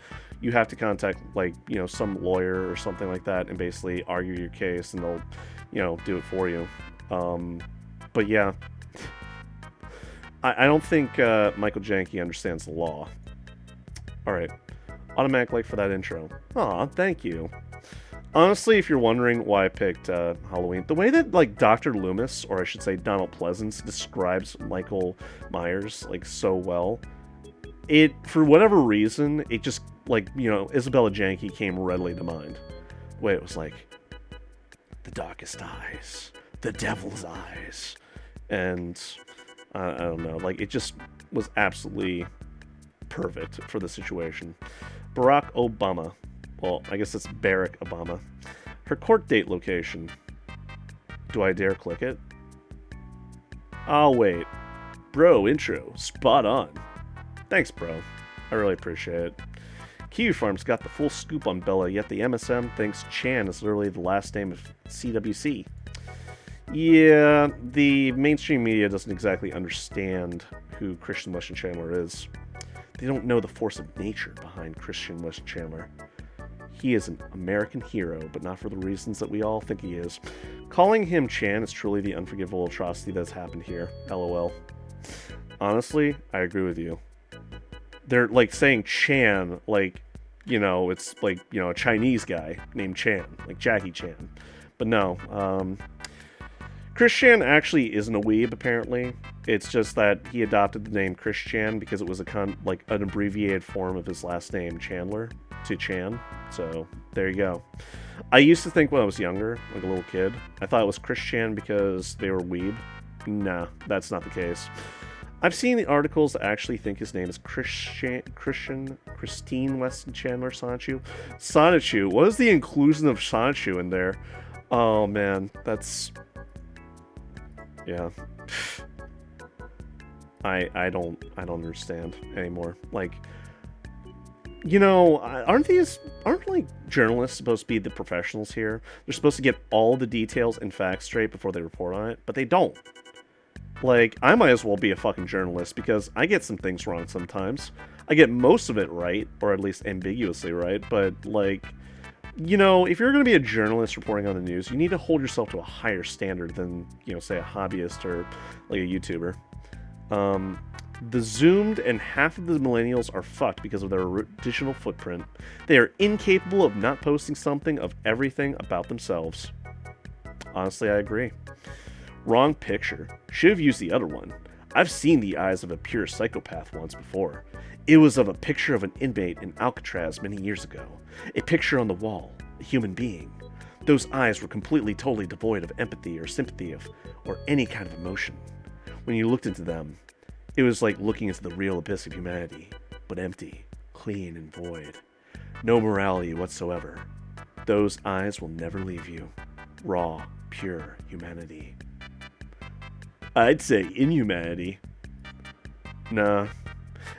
You have to contact, like, you know, some lawyer or something like that and basically argue your case, and they'll, you know, do it for you. But yeah, I don't think Michael Janke understands the law. Alright, automatic like for that intro. Aw, thank you. Honestly, if you're wondering why I picked Halloween, the way that, like, Dr. Loomis, or I should say Donald Pleasance, describes Michael Myers, like, so well, it, for whatever reason, it just, like, you know, Isabella Janke came readily to mind. The way it was like, the darkest eyes, the devil's eyes, and I don't know, like, it just was absolutely perfect for the situation. Barack Obama. Well, I guess it's Barack Obama. Her court date location. Do I dare click it? Oh, wait. Bro, intro. Spot on. Thanks, bro. I really appreciate it. Kiwi Farms got the full scoop on Bella, yet the MSM thinks Chan is literally the last name of CWC. Yeah, the mainstream media doesn't exactly understand who Christian Weston Chandler is. They don't know the force of nature behind Christian Weston Chandler. He is an American hero, but not for the reasons that we all think he is. Calling him Chan is truly the unforgivable atrocity that's happened here. LOL. Honestly, I agree with you. They're, like, saying Chan, like, you know, it's, like, you know, a Chinese guy named Chan, like Jackie Chan. But no, Chris Chan actually isn't a weeb, apparently. It's just that he adopted the name Christian because it was an abbreviated form of his last name, Chandler, to Chan. So there you go. I used to think when I was younger, like a little kid, I thought it was Christian because they were weeb. Nah, that's not the case. I've seen the articles that actually think his name is Christine Weston Chandler Sonichu. Sonichu, what is the inclusion of Sonichu in there? Oh man, that's... yeah. I don't understand anymore. Like, you know, aren't like journalists supposed to be the professionals here? They're supposed to get all the details and facts straight before they report on it, but they don't. Like, I might as well be a fucking journalist because I get some things wrong sometimes. I get most of it right, or at least ambiguously right, but, like, you know, if you're going to be a journalist reporting on the news, you need to hold yourself to a higher standard than, you know, say a hobbyist or, like, a YouTuber. The Zoomed and half of the millennials are fucked because of their digital footprint. They are incapable of not posting something of everything about themselves. Honestly, I agree. Wrong picture. Should have used the other one. I've seen the eyes of a pure psychopath once before. It was of a picture of an inmate in Alcatraz many years ago. A picture on the wall. A human being. Those eyes were completely, totally devoid of empathy or sympathy or any kind of emotion. When you looked into them, it was like looking into the real abyss of humanity, but empty, clean, and void. No morality whatsoever. Those eyes will never leave you. Raw, pure humanity. I'd say inhumanity. Nah.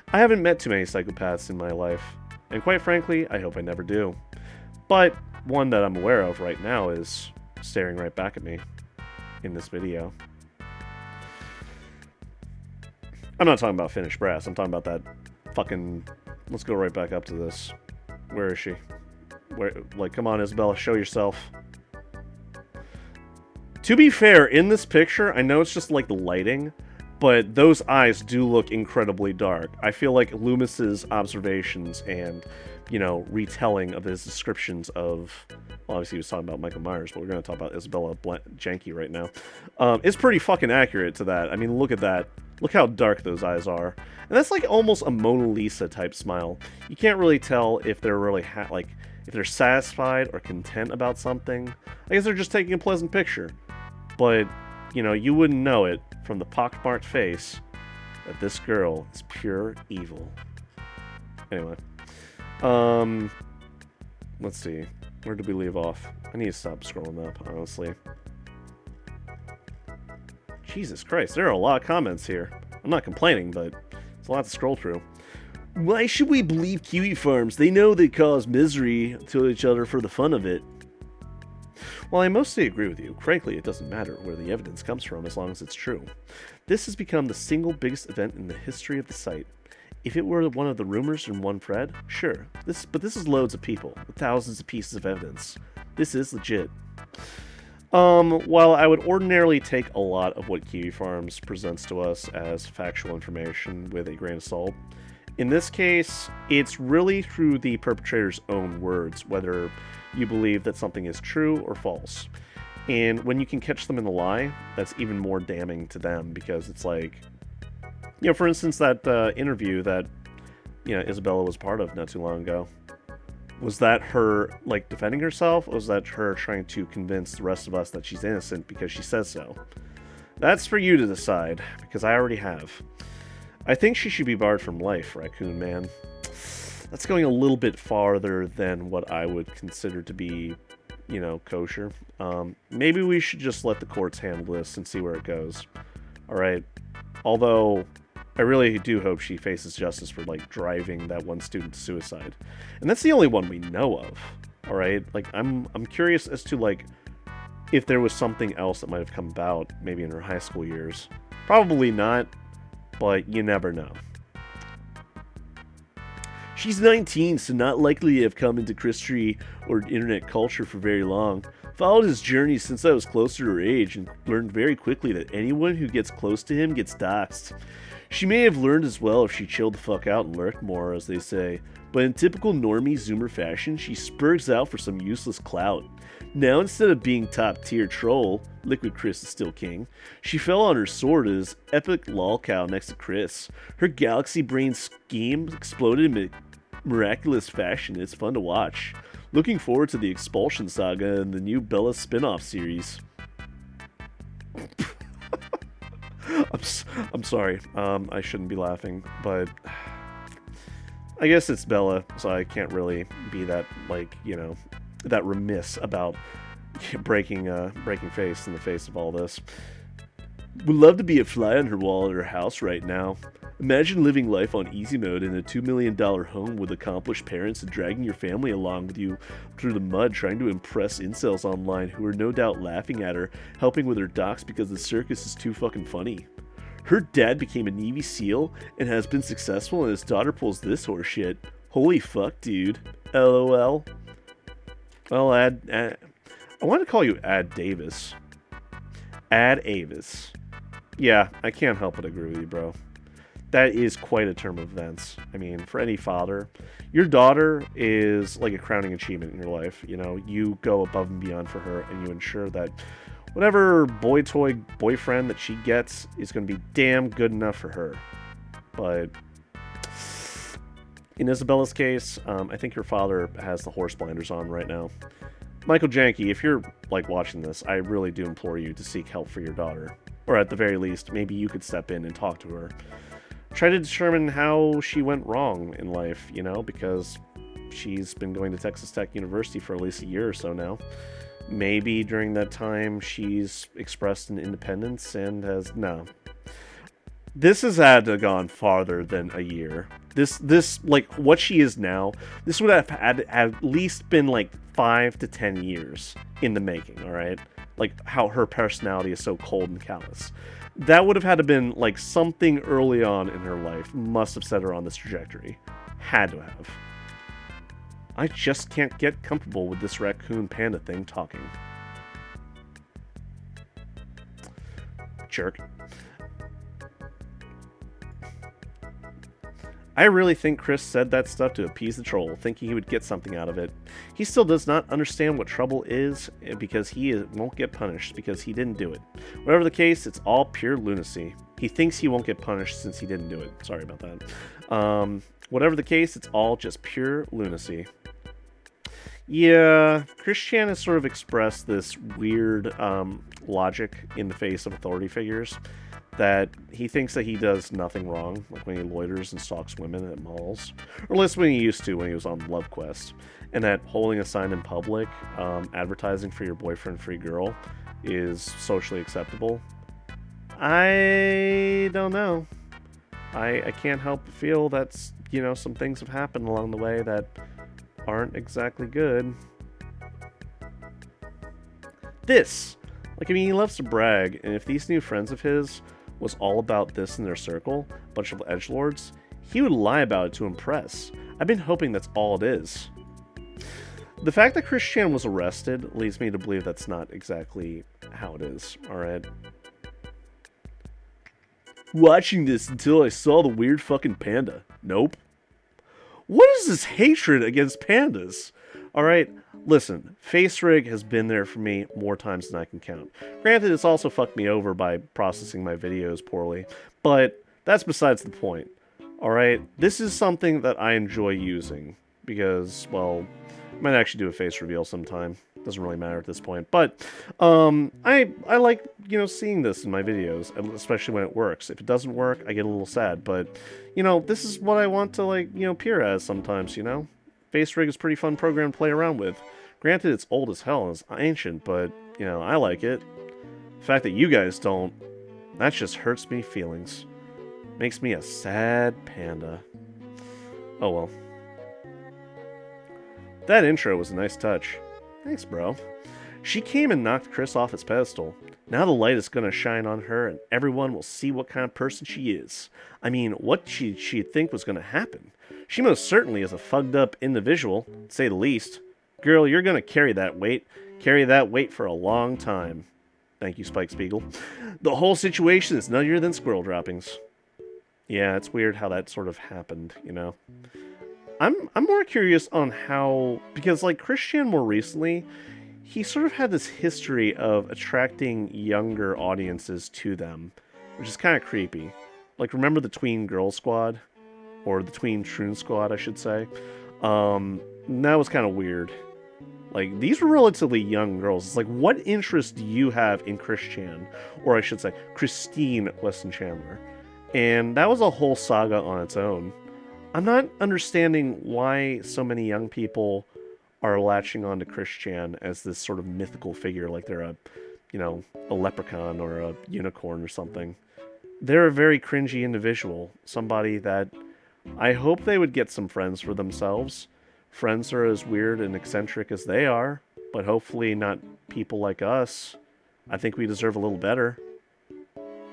I haven't met too many psychopaths in my life, and quite frankly, I hope I never do. But one that I'm aware of right now is staring right back at me in this video. I'm not talking about finished brass, I'm talking about that fucking... Let's go right back up to this. Where is she? Where? Like, come on, Isabella, show yourself. To be fair, in this picture, I know it's just like the lighting, but those eyes do look incredibly dark. I feel like Loomis's observations and, you know, retelling of his descriptions of... Well, obviously he was talking about Michael Myers, but we're going to talk about Isabella Janke right now. It's pretty fucking accurate to that. I mean, look at that. Look how dark those eyes are. And that's like almost a Mona Lisa type smile. You can't really tell if they're really, if they're satisfied or content about something. I guess they're just taking a pleasant picture. But, you know, you wouldn't know it from the pockmarked face that this girl is pure evil. Anyway. Let's see. Where did we leave off? I need to stop scrolling up, honestly. Jesus Christ, there are a lot of comments here. I'm not complaining, but it's a lot to scroll through. Why should we believe kiwi farms? They know they cause misery to each other for the fun of it. Well, I mostly agree with you. Frankly, it doesn't matter where the evidence comes from as long as it's true. This has become the single biggest event in the history of the site. If it were one of the rumors in one thread, sure. But this is loads of people, with thousands of pieces of evidence. This is legit. While I would ordinarily take a lot of what Kiwi Farms presents to us as factual information with a grain of salt, in this case, it's really through the perpetrator's own words, whether you believe that something is true or false. And when you can catch them in the lie, that's even more damning to them, because it's like, you know, for instance, that interview that, you know, Isabella was part of not too long ago. Was that her, like, defending herself, or was that her trying to convince the rest of us that she's innocent because she says so? That's for you to decide, because I already have. I think she should be barred from life, Raccoon Man. That's going a little bit farther than what I would consider to be, you know, kosher. Maybe we should just let the courts handle this and see where it goes. Alright. Although, I really do hope she faces justice for, like, driving that one student to suicide. And that's the only one we know of. Alright? Like, I'm curious as to, like, if there was something else that might have come about, maybe in her high school years. Probably not, but you never know. She's 19, so not likely to have come into Christy or internet culture for very long. Followed his journey since I was closer to her age and learned very quickly that anyone who gets close to him gets doxxed. She may have learned as well if she chilled the fuck out and lurked more, as they say, but in typical normie zoomer fashion, she spurgs out for some useless clout. Now, instead of being top-tier troll, Liquid Chris is still king, she fell on her sword as epic lolcow next to Chris. Her galaxy brain scheme exploded in miraculous fashion. It's fun to watch. Looking forward to the Expulsion Saga and the new Bella spin-off series. I'm sorry. I shouldn't be laughing, but I guess it's Bella, so I can't really be that, like, you know, that remiss about breaking face in the face of all this. Would love to be a fly on her wall at her house right now. Imagine living life on easy mode in a $2 million home with accomplished parents and dragging your family along with you through the mud trying to impress incels online who are no doubt laughing at her, helping with her docs because the circus is too fucking funny. Her dad became a Navy SEAL and has been successful, and his daughter pulls this horse shit. Holy fuck, dude. LOL. Well, I want to call you Ad Davis. Ad Avis. Yeah, I can't help but agree with you, bro. That is quite a term of events. I mean, for any father, your daughter is like a crowning achievement in your life. You know, you go above and beyond for her, and you ensure that whatever boy toy boyfriend that she gets is going to be damn good enough for her. But in Isabella's case, I think your father has the horse blinders on right now. Michael Janke, if you're like watching this, I really do implore you to seek help for your daughter. Or at the very least, maybe you could step in and talk to her. Try to determine how she went wrong in life, you know, because she's been going to Texas Tech University for at least a year or so now. Maybe during that time she's expressed an independence and has... No. This has had to have gone farther than a year. This, like, what she is now, this would have had at least been, like, 5 to 10 years in the making, alright? Like, how her personality is so cold and callous. That would have had to been, like, something early on in her life must have set her on this trajectory. Had to have. I just can't get comfortable with this raccoon panda thing talking. Jerk. I really think Chris said that stuff to appease the troll, thinking he would get something out of it. He still does not understand what trouble is, because he won't get punished because he didn't do it. Whatever the case, it's all pure lunacy. He thinks he won't get punished since he didn't do it. Sorry about that. Whatever the case, it's all just pure lunacy. Yeah, Christian has sort of expressed this weird logic in the face of authority figures. That he thinks that he does nothing wrong, like when he loiters and stalks women at malls, or at least when he used to when he was on Love Quest, and that holding a sign in public, advertising for your boyfriend free girl, is socially acceptable. I don't know. I can't help but feel that's, you know, some things have happened along the way that aren't exactly good. This, like, I mean, he loves to brag, and if these new friends of his was all about this in their circle, a bunch of edgelords, he would lie about it to impress. I've been hoping that's all it is. The fact that Christian was arrested leads me to believe that's not exactly how it is, alright? Watching this until I saw the weird fucking panda. Nope. What is this hatred against pandas? Alright, listen, face rig has been there for me more times than I can count. Granted, it's also fucked me over by processing my videos poorly, but that's besides the point. Alright, this is something that I enjoy using, because, well, I might actually do a face reveal sometime. Doesn't really matter at this point, but I like, you know, seeing this in my videos, especially when it works. If it doesn't work, I get a little sad, but, you know, this is what I want to, like, you know, appear as sometimes, you know? Face rig is a pretty fun program to play around with. Granted, it's old as hell and it's ancient, but, you know, I like it. The fact that you guys don't, that just hurts me feelings. Makes me a sad panda. Oh well. That intro was a nice touch. Thanks, bro. She came and knocked Chris off his pedestal. Now the light is going to shine on her and everyone will see what kind of person she is. I mean, what she'd think was going to happen. She most certainly is a fucked up individual, to say the least. Girl, you're going to carry that weight. Carry that weight for a long time. Thank you, Spike Spiegel. The whole situation is nuttier than squirrel droppings. Yeah, it's weird how that sort of happened, you know. I'm more curious on how, because like Christian more recently, he sort of had this history of attracting younger audiences to them, which is kind of creepy. Like, remember the Tween Girl Squad? Or the Tween Troon Squad, I should say. That was kind of weird. Like, these were relatively young girls. It's like, what interest do you have in Christian? Or I should say, Christine Weston Chandler. And that was a whole saga on its own. I'm not understanding why so many young people are latching on to Christian as this sort of mythical figure, like they're a leprechaun or a unicorn or something. They're a very cringy individual. Somebody that I hope they would get some friends for themselves. Friends are as weird and eccentric as they are, but hopefully not people like us. I think we deserve a little better,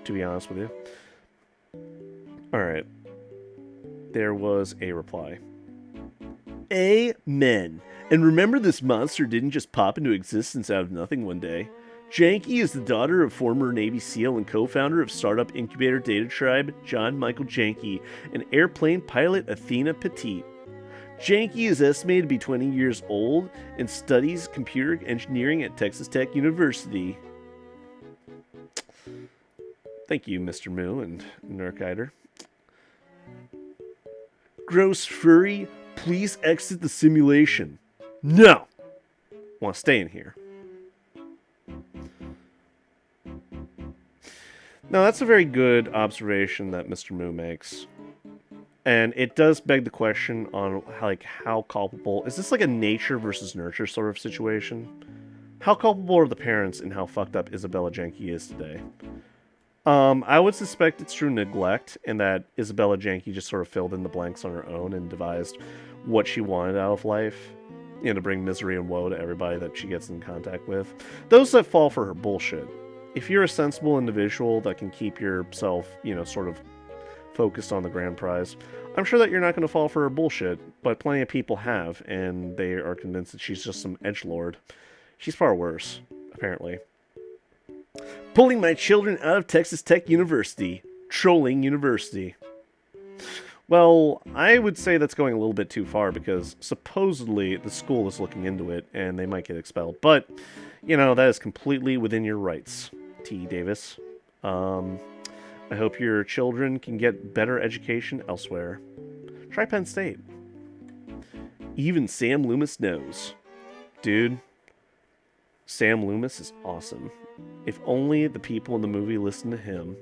to be honest with you. Alright. There was a reply. Amen. And remember, this monster didn't just pop into existence out of nothing one day. Janke is the daughter of former Navy SEAL and co-founder of startup incubator data tribe John Michael Janke and airplane pilot Athena Petit. Janke is estimated to be 20 years old and studies computer engineering at Texas Tech University. Thank you, Mr. Moo and Nurkider. Gross furry, please exit the simulation. No! Want to stay in here. Now, that's a very good observation that Mr. Moo makes. And it does beg the question on how culpable... Is this like a nature versus nurture sort of situation? How culpable are the parents in how fucked up Isabella Janke is today? I would suspect it's through neglect, and that Isabella Janke just sort of filled in the blanks on her own and devised what she wanted out of life, to bring misery and woe to everybody that she gets in contact with. Those that fall for her bullshit. If you're a sensible individual that can keep yourself, sort of focused on the grand prize, I'm sure that you're not going to fall for her bullshit, but plenty of people have, and they are convinced that she's just some edgelord. She's far worse, apparently. Pulling my children out of Texas Tech University. Trolling University. Well, I would say that's going a little bit too far, because supposedly the school is looking into it, and they might get expelled. But, that is completely within your rights, T. Davis. I hope your children can get better education elsewhere. Try Penn State. Even Sam Loomis knows. Dude, Sam Loomis is awesome. If only the people in the movie listened to him,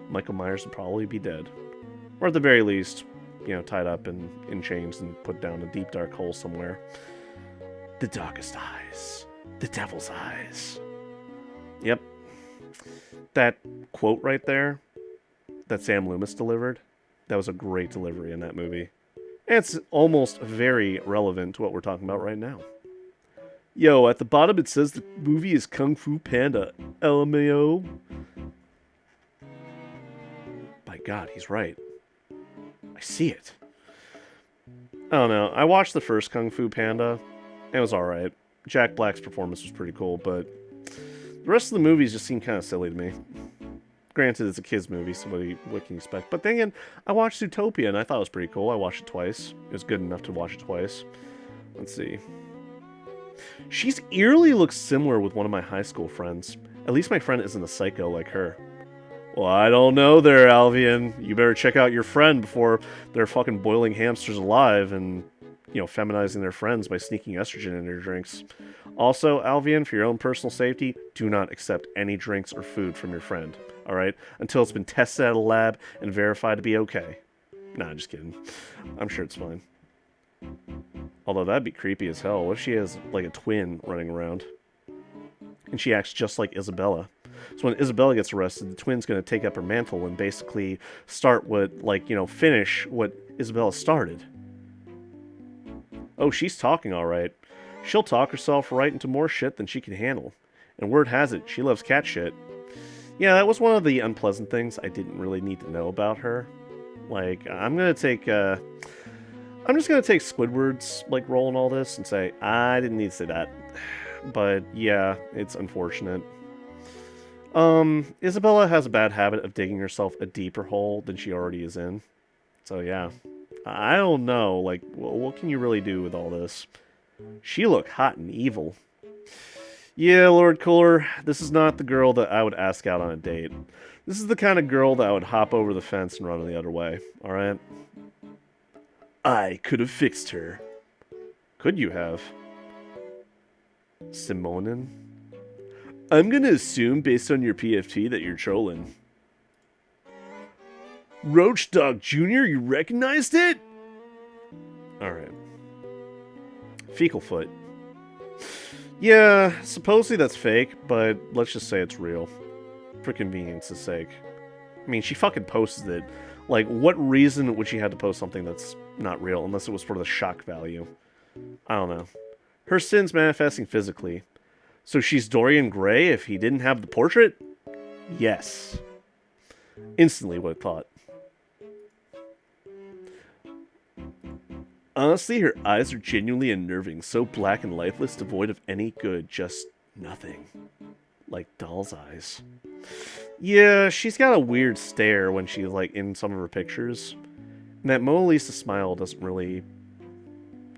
Michael Myers would probably be dead. Or at the very least, tied up in chains and put down a deep dark hole somewhere. The darkest eyes. The devil's eyes. Yep. That quote right there that Sam Loomis delivered, that was a great delivery in that movie. And it's almost very relevant to what we're talking about right now. Yo, at the bottom it says the movie is Kung Fu Panda. LMAO. By God, he's right. I see it. I don't know. I watched the first Kung Fu Panda. It was alright. Jack Black's performance was pretty cool, but the rest of the movies just seem kind of silly to me. Granted, it's a kid's movie, so what can you expect? But then again, I watched Zootopia, and I thought it was pretty cool. I watched it twice. It was good enough to watch it twice. Let's see. She's eerily looks similar with one of my high school friends. At least my friend isn't a psycho like her. Well, I don't know there, Alvian. You better check out your friend before they're fucking boiling hamsters alive and, feminizing their friends by sneaking estrogen in their drinks. Also, Alvian, for your own personal safety, do not accept any drinks or food from your friend, alright? Until it's been tested at a lab and verified to be okay. Nah, just kidding. I'm sure it's fine. Although that'd be creepy as hell. What if she has, like, a twin running around? And she acts just like Isabella. So when Isabella gets arrested, the twin's going to take up her mantle and basically start finish what Isabella started. Oh, she's talking alright. She'll talk herself right into more shit than she can handle. And word has it, she loves cat shit. Yeah, that was one of the unpleasant things I didn't really need to know about her. Like, I'm just gonna take Squidward's, role in all this and say, I didn't need to say that. But, yeah, it's unfortunate. Isabella has a bad habit of digging herself a deeper hole than she already is in. So yeah, I don't know. Like, what can you really do with all this? She looked hot and evil. Yeah, Lord Kohler, this is not the girl that I would ask out on a date. This is the kind of girl that I would hop over the fence and run the other way. All right. I could have fixed her. Could you have? Simonin? I'm gonna assume, based on your PFT, that you're trolling. Roach Dog Jr., you recognized it? Alright. Fecal foot. Yeah, supposedly that's fake, but let's just say it's real. For convenience's sake. I mean, she fucking posted it. Like, what reason would she have to post something that's not real, unless it was for the shock value? I don't know. Her sin's manifesting physically. So she's Dorian Gray if he didn't have the portrait? Yes. Instantly what I thought. Honestly, her eyes are genuinely unnerving, so black and lifeless, devoid of any good, just nothing. Like doll's eyes. Yeah, she's got a weird stare when she's like in some of her pictures. And that Mona Lisa smile doesn't really,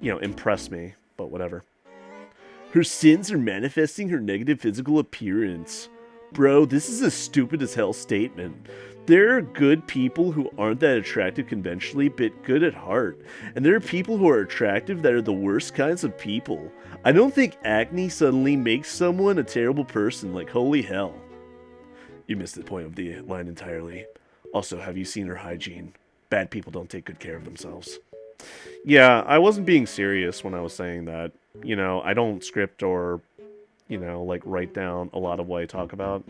impress me, but whatever. Her sins are manifesting her negative physical appearance. Bro, this is a stupid as hell statement. There are good people who aren't that attractive conventionally, but good at heart. And there are people who are attractive that are the worst kinds of people. I don't think acne suddenly makes someone a terrible person, like holy hell. You missed the point of the line entirely. Also, have you seen her hygiene? Bad people don't take good care of themselves. Yeah, I wasn't being serious when I was saying that. I don't script or, write down a lot of what I talk about.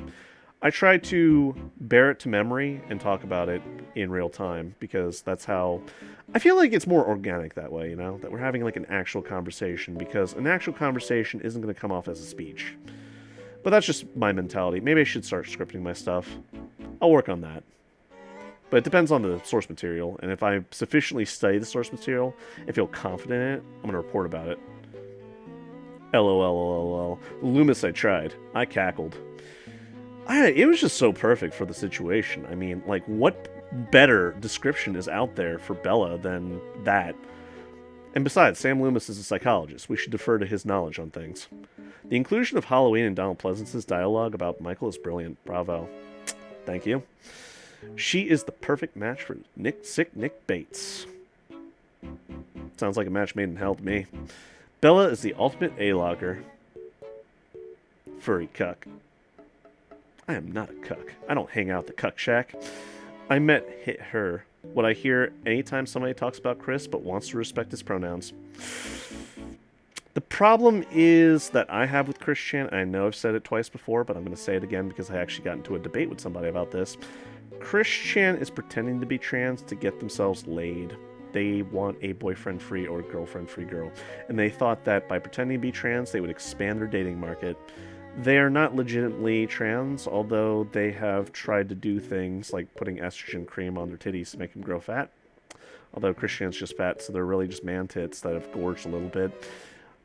I try to bear it to memory and talk about it in real time because that's how I feel like it's more organic that way, that we're having like an actual conversation because an actual conversation isn't going to come off as a speech. But that's just my mentality. Maybe I should start scripting my stuff. I'll work on that. But it depends on the source material, and if I sufficiently study the source material and feel confident in it, I'm going to report about it. LOL. Loomis, I tried. I cackled. It was just so perfect for the situation. I mean, like, what better description is out there for Bella than that? And besides, Sam Loomis is a psychologist. We should defer to his knowledge on things. The inclusion of Halloween in Donald Pleasance's dialogue about Michael is brilliant. Bravo. Thank you. She is the perfect match for Nick Bates. Sounds like a match made in hell to me. Bella is the ultimate A-logger. Furry cuck. I am not a cuck. I don't hang out at the cuck shack. I met her. What I hear anytime somebody talks about Chris but wants to respect his pronouns. The problem is that I have with Chris Chan, and I know I've said it twice before, but I'm going to say it again because I actually got into a debate with somebody about this. Chris Chan is pretending to be trans to get themselves laid. They want a boyfriend-free or girlfriend-free girl. And they thought that by pretending to be trans, they would expand their dating market. They are not legitimately trans, although they have tried to do things like putting estrogen cream on their titties to make them grow fat. Although Chris Chan's just fat, so they're really just man tits that have gorged a little bit.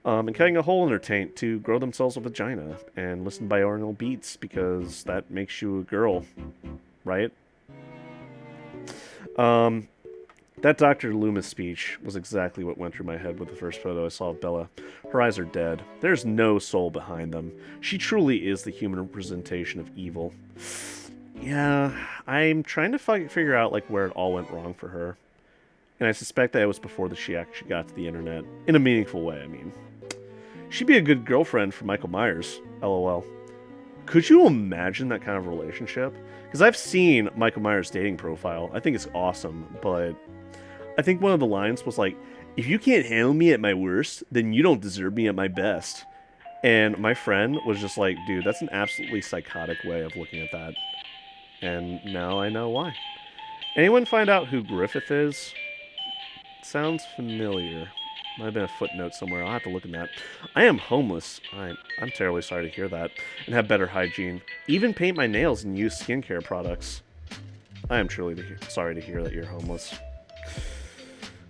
And cutting a hole in their taint to grow themselves a vagina. And listen to binaural beats, because that makes you a girl. Right? That Dr. Loomis speech was exactly what went through my head with the first photo I saw of Bella. Her eyes are dead. There's no soul behind them. She truly is the human representation of evil. Yeah, I'm trying to figure out like where it all went wrong for her. And I suspect that it was before she actually got to the internet. In a meaningful way, I mean. She'd be a good girlfriend for Michael Myers. LOL. Could you imagine that kind of relationship? Because I've seen Michael Myers' dating profile. I think it's awesome, but I think one of the lines was like, if you can't handle me at my worst, then you don't deserve me at my best. And my friend was just like, dude, that's an absolutely psychotic way of looking at that. And now I know why. Anyone find out who Griffith is? Sounds familiar. Might have been a footnote somewhere. I'll have to look in that. I am homeless. I'm terribly sorry to hear that. And have better hygiene. Even paint my nails and use skincare products. I am truly sorry to hear that you're homeless.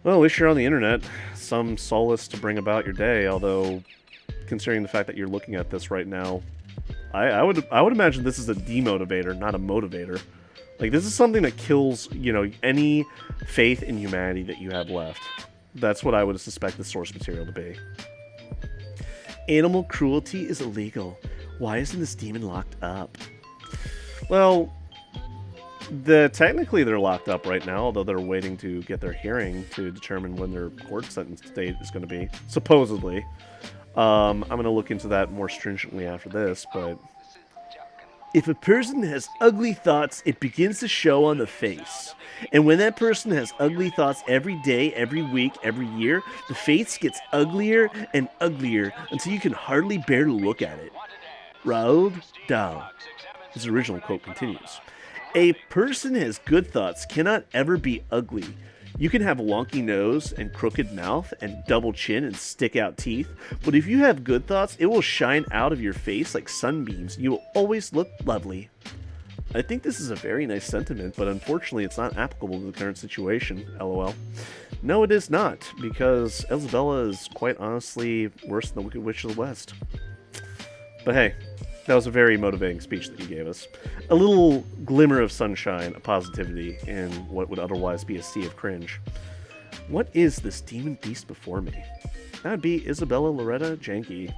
Well, at least you're on the internet. Some solace to bring about your day, although, considering the fact that you're looking at this right now, I would imagine this is a demotivator, not a motivator. Like, this is something that kills, any faith in humanity that you have left. That's what I would suspect the source material to be. Animal cruelty is illegal. Why isn't this demon locked up? Well, technically they're locked up right now, although they're waiting to get their hearing to determine when their court sentence date is going to be, supposedly. I'm going to look into that more stringently after this, but... If a person has ugly thoughts, it begins to show on the face. And when that person has ugly thoughts every day, every week, every year, the face gets uglier and uglier until you can hardly bear to look at it. Roald Dahl. His original quote continues. A person has good thoughts cannot ever be ugly. You can have a wonky nose and crooked mouth and double chin and stick out teeth, but if you have good thoughts, it will shine out of your face like sunbeams. You will always look lovely. I think this is a very nice sentiment, but unfortunately it's not applicable to the current situation, lol. No, it is not, because Isabella is quite honestly worse than the Wicked Witch of the West. But hey, that was a very motivating speech that you gave us. A little glimmer of sunshine, of positivity, in what would otherwise be a sea of cringe. What is this demon beast before me? That would be Isabella Loretta Janke.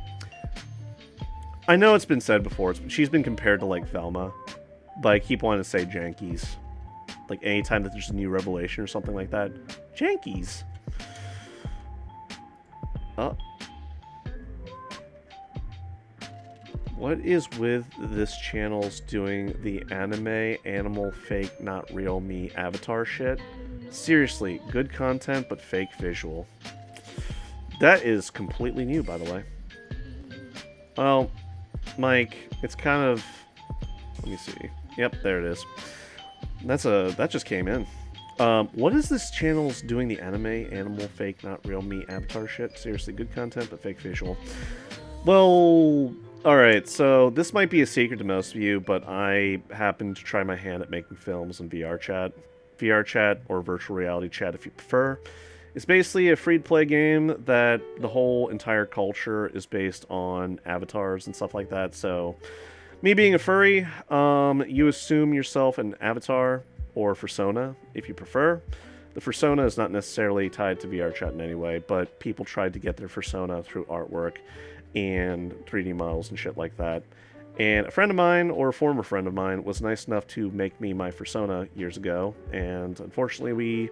I know it's been said before, she's been compared to, like, Thelma, but I keep wanting to say Jankies. Like, anytime that there's a new revelation or something like that. Jankies! What is with this channel's doing the anime, animal, fake, not real me avatar shit? Seriously, good content, but fake visual. That is completely new, by the way. Well, Mike, it's kind of... Let me see. Yep, there it is. That just came in. What is this channel's doing the anime, animal, fake, not real me avatar shit? Seriously, good content, but fake visual. Well... Alright, so this might be a secret to most of you, but I happen to try my hand at making films in VR chat. VR chat, or virtual reality chat if you prefer. It's basically a free-to-play game that the whole entire culture is based on avatars and stuff like that, so... Me being a furry, you assume yourself an avatar, or fursona, if you prefer. The fursona is not necessarily tied to VR chat in any way, but people tried to get their fursona through artwork and 3D models and shit like that. And a friend of mine, or a former friend of mine, was nice enough to make me my fursona years ago, and unfortunately we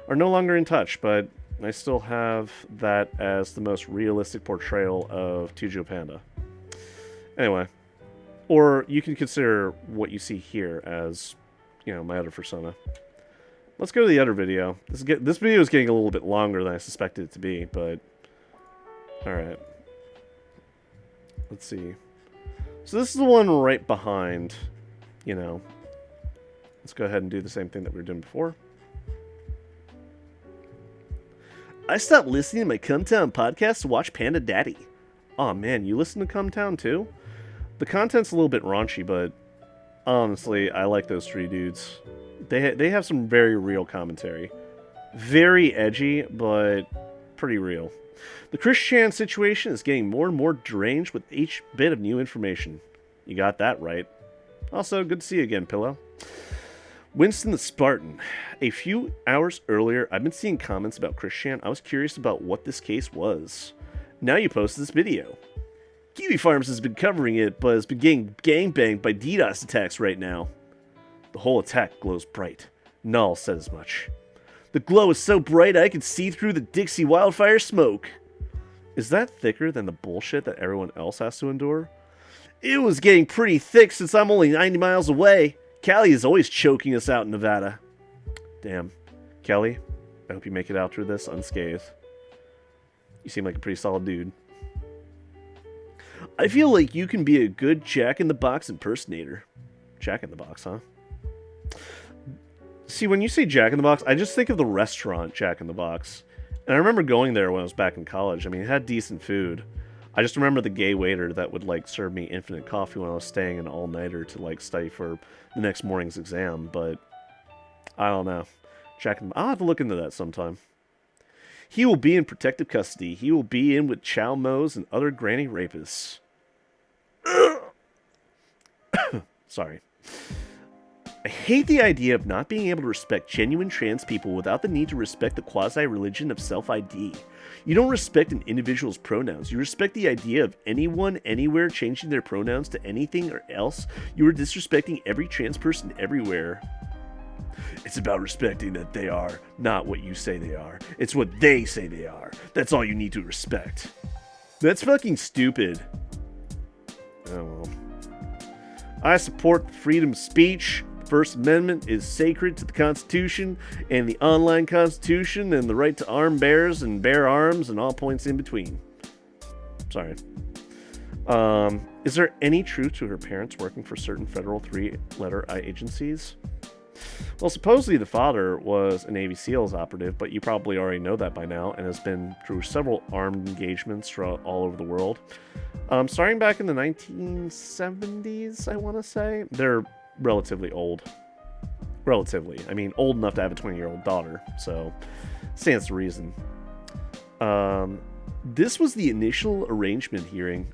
are no longer in touch, but I still have that as the most realistic portrayal of Tujo Panda. Anyway, or you can consider what you see here as, my other fursona. Let's go to the other video. This video is getting a little bit longer than I suspected it to be, but... Alright. Let's see. So this is the one right behind, Let's go ahead and do the same thing that we were doing before. I stopped listening to my Cumtown podcast to watch Panda Daddy. Aw, man, you listen to Cumtown too? The content's a little bit raunchy, but honestly, I like those three dudes. They have some very real commentary. Very edgy, but pretty real. The Chris Chan situation is getting more and more deranged with each bit of new information. You got that right. Also, good to see you again, Pillow. Winston the Spartan. A few hours earlier, I've been seeing comments about Chris Chan. I was curious about what this case was. Now you posted this video. Kiwi Farms has been covering it, but has been getting gangbanged by DDoS attacks right now. The whole attack glows bright. Null said as much. The glow is so bright I can see through the Dixie wildfire smoke. Is that thicker than the bullshit that everyone else has to endure? It was getting pretty thick since I'm only 90 miles away. Callie is always choking us out in Nevada. Damn. Kelly, I hope you make it out through this unscathed. You seem like a pretty solid dude. I feel like you can be a good Jack-in-the-Box impersonator. Jack-in-the-Box, huh? See, when you say Jack-in-the-Box, I just think of the restaurant Jack-in-the-Box. And I remember going there when I was back in college. I mean, it had decent food. I just remember the gay waiter that would, serve me infinite coffee when I was staying an all-nighter to, study for the next morning's exam. But, I don't know. I'll have to look into that sometime. He will be in protective custody. He will be in with Chow Mo's and other granny rapists. Ugh. Sorry. I hate the idea of not being able to respect genuine trans people without the need to respect the quasi-religion of self-ID. You don't respect an individual's pronouns. You respect the idea of anyone, anywhere, changing their pronouns to anything or else. You are disrespecting every trans person everywhere. It's about respecting that they are not what you say they are. It's what they say they are. That's all you need to respect. That's fucking stupid. Oh well. I support freedom of speech. First Amendment is sacred to the Constitution and the online Constitution and the right to arm bears and bear arms and all points in between. Sorry. Is there any truth to her parents working for certain federal three-letter I agencies? Well, supposedly the father was a Navy SEALs operative, but you probably already know that by now and has been through several armed engagements throughout all over the world. Starting back in the 1970s, I want to say. They're relatively old. Relatively. I mean, old enough to have a 20-year-old daughter, so stands to reason. This was the initial arraignment hearing,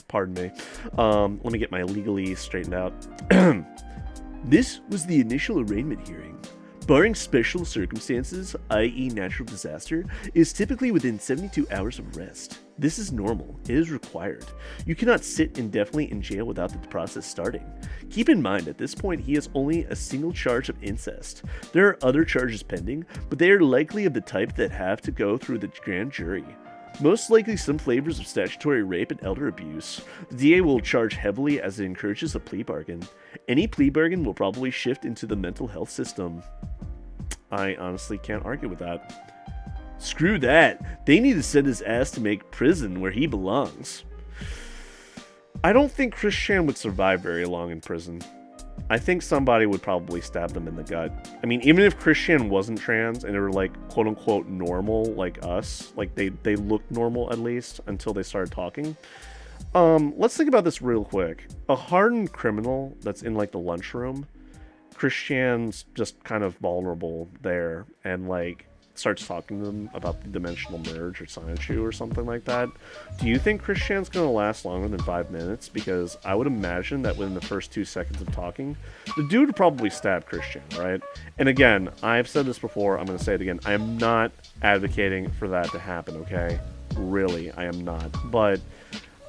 pardon me. Let me get my legalese straightened out. This was the initial arraignment hearing. Barring special circumstances, i.e. natural disaster, is typically within 72 hours of arrest. This is normal. It is required. You cannot sit indefinitely in jail without the process starting. Keep in mind, at this point, he has only a single charge of incest. There are other charges pending, but they are likely of the type that have to go through the grand jury. Most likely some flavors of statutory rape and elder abuse. The DA will charge heavily as it encourages a plea bargain. Any plea bargain will probably shift into the mental health system. I honestly can't argue with that. Screw that. They need to send his ass to make prison where he belongs. I don't think Christian would survive very long in prison. I think somebody would probably stab them in the gut. I mean, even if Christian wasn't trans and they were like quote unquote normal like us, like they looked normal at least until they started talking. Let's think about this real quick. A hardened criminal that's in like the lunchroom, Christian's just kind of vulnerable there and like starts talking to them about the dimensional merge or Science or something like that. Do you think Christian's going to last longer than 5 minutes? Because I would imagine that within the first 2 seconds of talking, the dude would probably stab Christian, right? And again, I've said this before, I'm going to say it again. I am not advocating for that to happen, okay? Really, I am not. But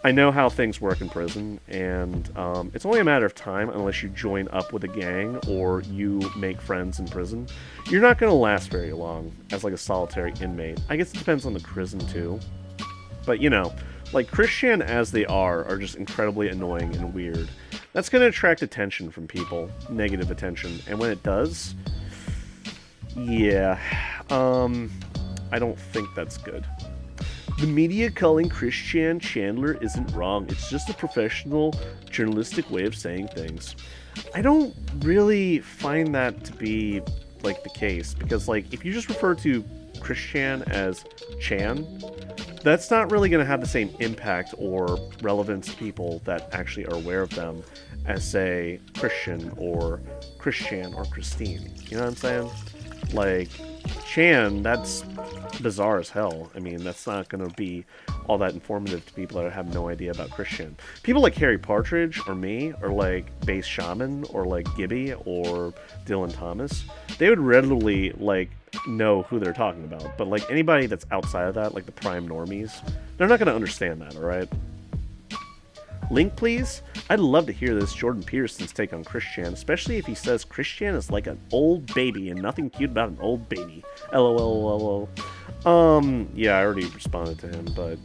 I know how things work in prison, and it's only a matter of time unless you join up with a gang or you make friends in prison. You're not going to last very long as like a solitary inmate. I guess it depends on the prison too. But you know, like Christian as they are just incredibly annoying and weird. That's going to attract attention from people, negative attention, and when it does, yeah, I don't think that's good. The media calling Christian Chandler isn't wrong. It's just a professional, journalistic way of saying things. I don't really find that to be, like, the case. Because, like, if you just refer to Christian as Chan, that's not really going to have the same impact or relevance to people that actually are aware of them as, say, Christian or Christine. You know what I'm saying? Like, Chan, that's bizarre as hell. I mean, that's not going to be all that informative to people that have no idea about Christian. People like Harry Partridge or me, or like Base Shaman, or like Gibby, or Dylan Thomas, they would readily, like, know who they're talking about. But, like, anybody that's outside of that, like the prime normies, they're not going to understand that, alright? Link, please? I'd love to hear this Jordan Peterson's take on Christian, especially if he says Christian is like an old baby and nothing cute about an old baby. LOL. Yeah, I already responded to him, but...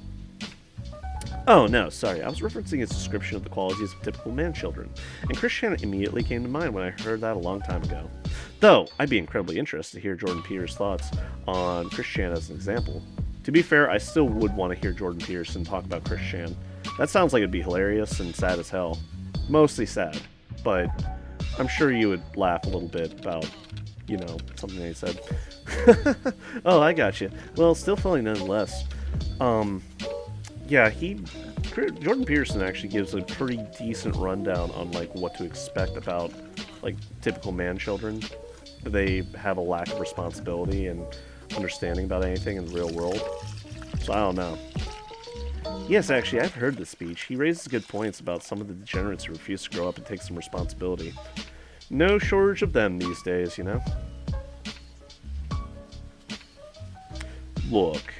Oh, no, sorry. I was referencing his description of the qualities of typical man-children, and Christian immediately came to mind when I heard that a long time ago. Though, I'd be incredibly interested to hear Jordan Peterson's thoughts on Christian as an example. To be fair, I still would want to hear Jordan Peterson talk about Christian. That sounds like it'd be hilarious and sad as hell. Mostly sad, but I'm sure you would laugh a little bit about, you know, something that he said. Oh, I got you. Well, still feeling nonetheless. Yeah, Jordan Peterson actually gives a pretty decent rundown on, like, what to expect about, like, typical man-children. They have a lack of responsibility and understanding about anything in the real world. So I don't know. Yes, actually, I've heard this speech. He raises good points about some of the degenerates who refuse to grow up and take some responsibility. No shortage of them these days, you know? Look,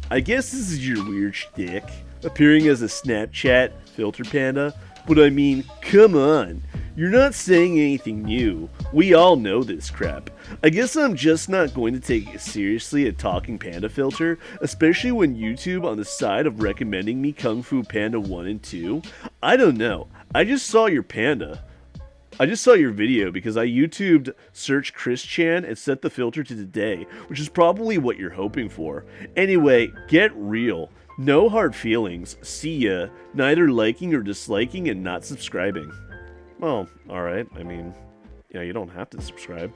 I guess this is your weird shtick, appearing as a Snapchat filter panda, but I mean, come on. You're not saying anything new. We all know this crap. I guess I'm just not going to take seriously a talking panda filter, especially when YouTube on the side of recommending me Kung Fu Panda 1 and 2. I don't know. I just saw your video because I YouTubed search Chris Chan and set the filter to today, which is probably what you're hoping for. Anyway, get real. No hard feelings. See ya. Neither liking or disliking and not subscribing. Well, alright. I mean, you don't have to subscribe.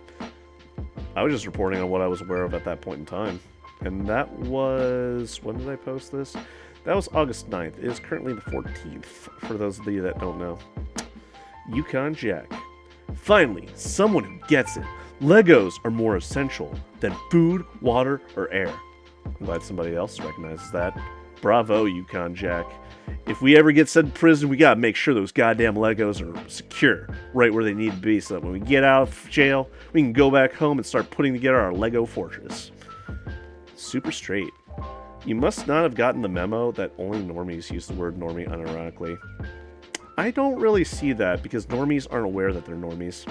I was just reporting on what I was aware of at that point in time. And that was... when did I post this? That was August 9th. It is currently the 14th, for those of you that don't know. Yukon Jack. Finally, someone who gets it. Legos are more essential than food, water, or air. I'm glad somebody else recognizes that. Bravo, Yukon Jack. If we ever get sent to prison, we gotta make sure those goddamn Legos are secure, right where they need to be, so that when we get out of jail, we can go back home and start putting together our Lego fortress. Super straight. You must not have gotten the memo that only normies use the word normie unironically. I don't really see that, because normies aren't aware that they're normies.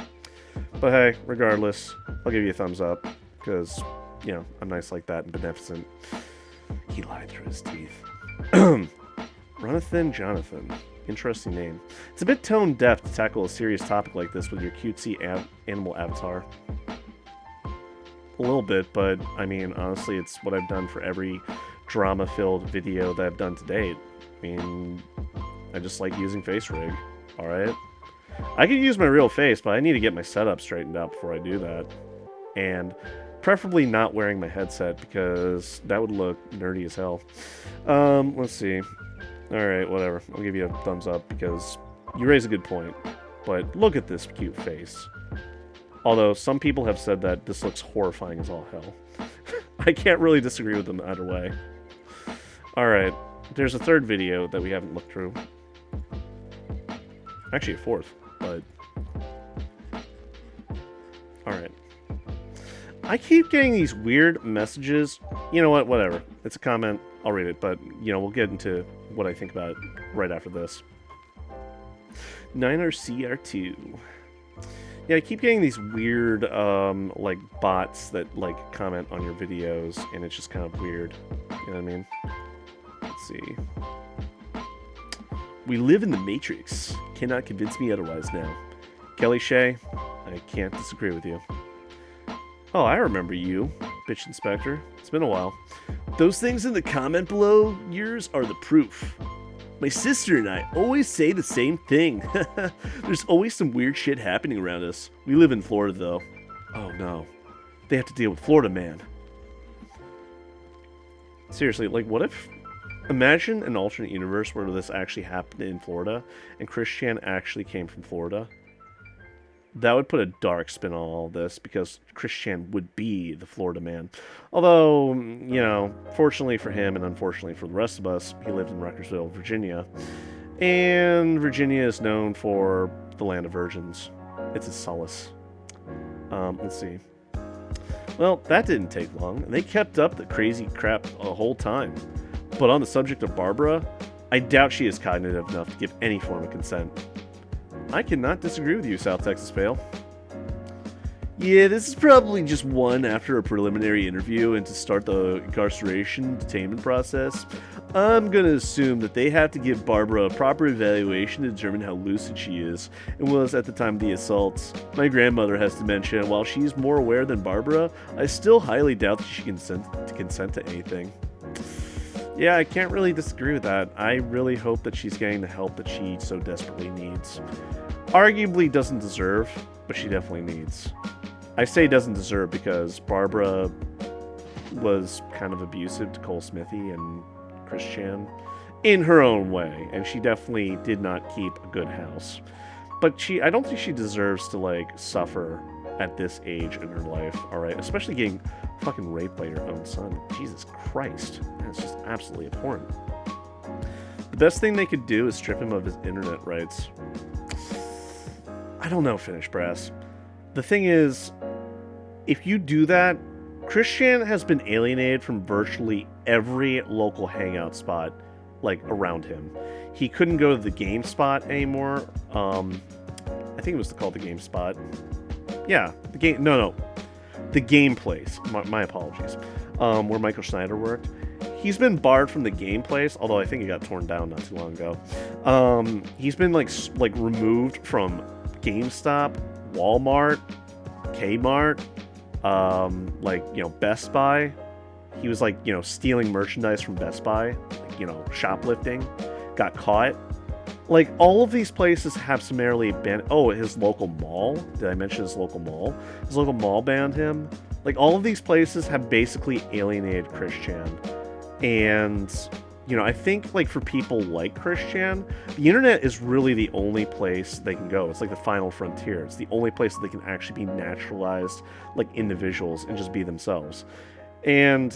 But hey, regardless, I'll give you a thumbs up, because, I'm nice like that and beneficent. He lied through his teeth. Runathan Jonathan. Interesting name. It's a bit tone-deaf to tackle a serious topic like this with your cutesy animal avatar. A little bit, but, I mean, honestly, it's what I've done for every drama-filled video that I've done to date. I mean, I just like using face rig, alright? I could use my real face, but I need to get my setup straightened out before I do that. And preferably not wearing my headset, because that would look nerdy as hell. Let's see. Alright, whatever. I'll give you a thumbs up, because you raise a good point. But look at this cute face. Although, some people have said that this looks horrifying as all hell. I can't really disagree with them either way. Alright, there's a third video that we haven't looked through. Actually, a fourth, but... Alright. I keep getting these weird messages. You know what? Whatever. It's a comment. I'll read it, but, we'll get into what I think about it right after this. 9RCR2. Yeah, I keep getting these weird, bots that, comment on your videos, and it's just kind of weird. You know what I mean? Let's see. We live in the Matrix. Cannot convince me otherwise now. Kelly Shea, I can't disagree with you. Oh, I remember you, Bitch Inspector. It's been a while. Those things in the comment below yours are the proof. My sister and I always say the same thing. There's always some weird shit happening around us. We live in Florida, though. Oh, no. They have to deal with Florida Man. Seriously, what if... Imagine an alternate universe where this actually happened in Florida, and Chris Chan actually came from Florida. That would put a dark spin on all this, because Chris Chan would be the Florida Man. Although, fortunately for him and unfortunately for the rest of us, he lived in Rutgersville, Virginia. And Virginia is known for the land of virgins. It's a solace. Let's see. Well, that didn't take long. They kept up the crazy crap the whole time. But on the subject of Barbara, I doubt she is cognitive enough to give any form of consent. I cannot disagree with you, South Texas Fail. Yeah, this is probably just one after a preliminary interview and to start the incarceration detainment process. I'm gonna assume that they have to give Barbara a proper evaluation to determine how lucid she is and was at the time of the assaults. My grandmother has dementia, and while she's more aware than Barbara, I still highly doubt that she can consent to anything. Yeah, I can't really disagree with that. I really hope that she's getting the help that she so desperately needs. Arguably doesn't deserve, but she definitely needs. I say doesn't deserve because Barbara was kind of abusive to Cole Smithy and Chris Chan in her own way, and she definitely did not keep a good house. But I don't think she deserves to, suffer at this age in her life, alright? Especially getting fucking raped by your own son. Jesus Christ. That's just absolutely abhorrent. best thing they could do is strip him of his internet rights. I don't know, Finnish Brass. The thing is, if you do that, Christian has been alienated from virtually every local hangout spot, like, around him. He couldn't go to the Game Spot anymore. I think it was called the Game Spot. Yeah, the game. No, the Game Place. My apologies. Where Michael Schneider worked. He's been barred from the Game Place, although I think it got torn down not too long ago. He's been like removed from GameStop, Walmart, Kmart, Best Buy. He was stealing merchandise from Best Buy, shoplifting, got caught. Like, all of these places have summarily banned. Oh, his local mall. Did I mention his local mall? His local mall banned him. Like, all of these places have basically alienated Christian. And, I think, for people like Christian, the internet is really the only place they can go. It's like the final frontier. It's the only place that they can actually be naturalized, like individuals, and just be themselves. And,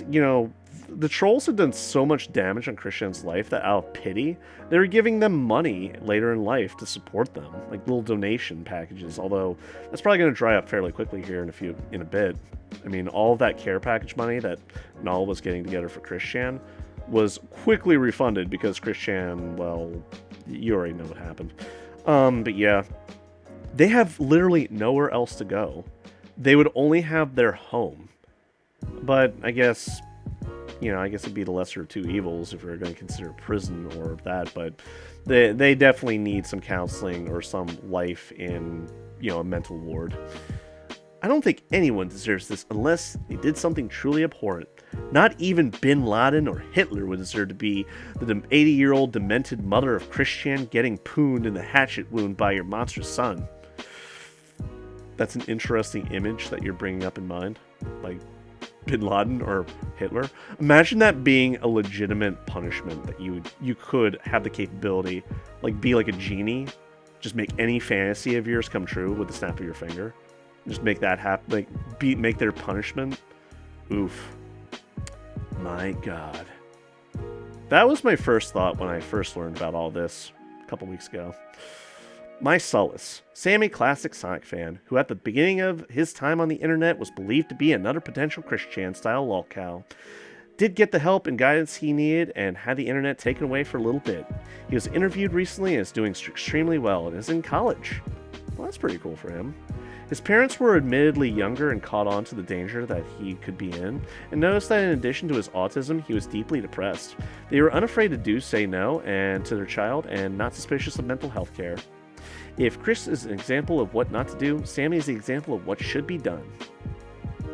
the trolls had done so much damage on Christian's life that out of pity, they were giving them money later in life to support them, like little donation packages, although that's probably going to dry up fairly quickly here in a bit. I mean, all of that care package money that Null was getting together for Christian was quickly refunded because Christian, well, you already know what happened. But yeah, they have literally nowhere else to go. They would only have their home. But I guess it'd be the lesser of two evils if we're going to consider prison or that, but they definitely need some counseling or some life in, a mental ward. I don't think anyone deserves this unless they did something truly abhorrent. Not even Bin Laden or Hitler would deserve to be the 80-year-old demented mother of Christian getting pooned in the hatchet wound by your monstrous son. That's an interesting image that you're bringing up in mind. Like, Bin Laden or Hitler. Imagine that being a legitimate punishment, that you could have the capability, be like a genie, just make any fantasy of yours come true with the snap of your finger. Just make that happen, make their punishment. Oof. My God. That was my first thought when I first learned about all this a couple weeks ago. My solace, Sam, a classic Sonic fan, who at the beginning of his time on the internet was believed to be another potential Christian-style lolcow, did get the help and guidance he needed and had the internet taken away for a little bit. He was interviewed recently and is doing extremely well and is in college. Well, that's pretty cool for him. His parents were admittedly younger and caught on to the danger that he could be in, and noticed that in addition to his autism, he was deeply depressed. They were unafraid to say no to their child and not suspicious of mental health care. If Chris is an example of what not to do, Sammy is the example of what should be done.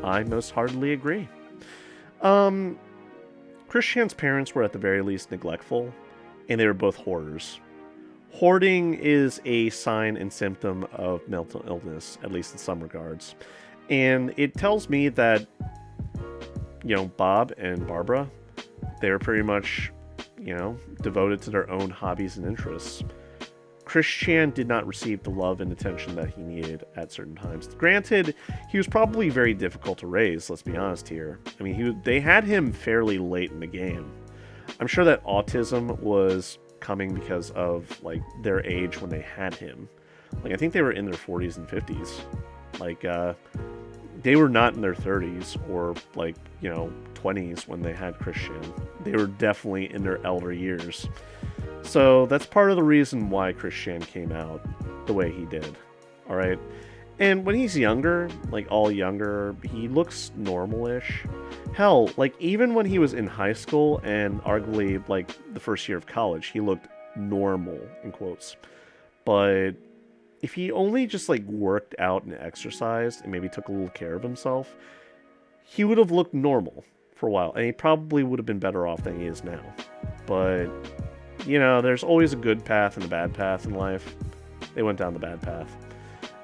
I most heartily agree. Christian's parents were at the very least neglectful, and they were both hoarders. Hoarding is a sign and symptom of mental illness, at least in some regards. And it tells me that, Bob and Barbara, they were pretty much, devoted to their own hobbies and interests. Christian did not receive the love and attention that he needed at certain times. Granted, he was probably very difficult to raise, let's be honest here. I mean, they had him fairly late in the game. I'm sure that autism was coming because of, their age when they had him. I think they were in their 40s and 50s. They were not in their 30s or, 20s when they had Christian. They were definitely in their elder years. So that's part of the reason why Christian came out the way he did. Alright? And when he's younger, all younger, he looks normal-ish. Hell, even when he was in high school and arguably, the first year of college, he looked normal, in quotes. But if he only just, worked out and exercised and maybe took a little care of himself, he would have looked normal for a while. And he probably would have been better off than he is now. But there's always a good path and a bad path in life. They went down the bad path.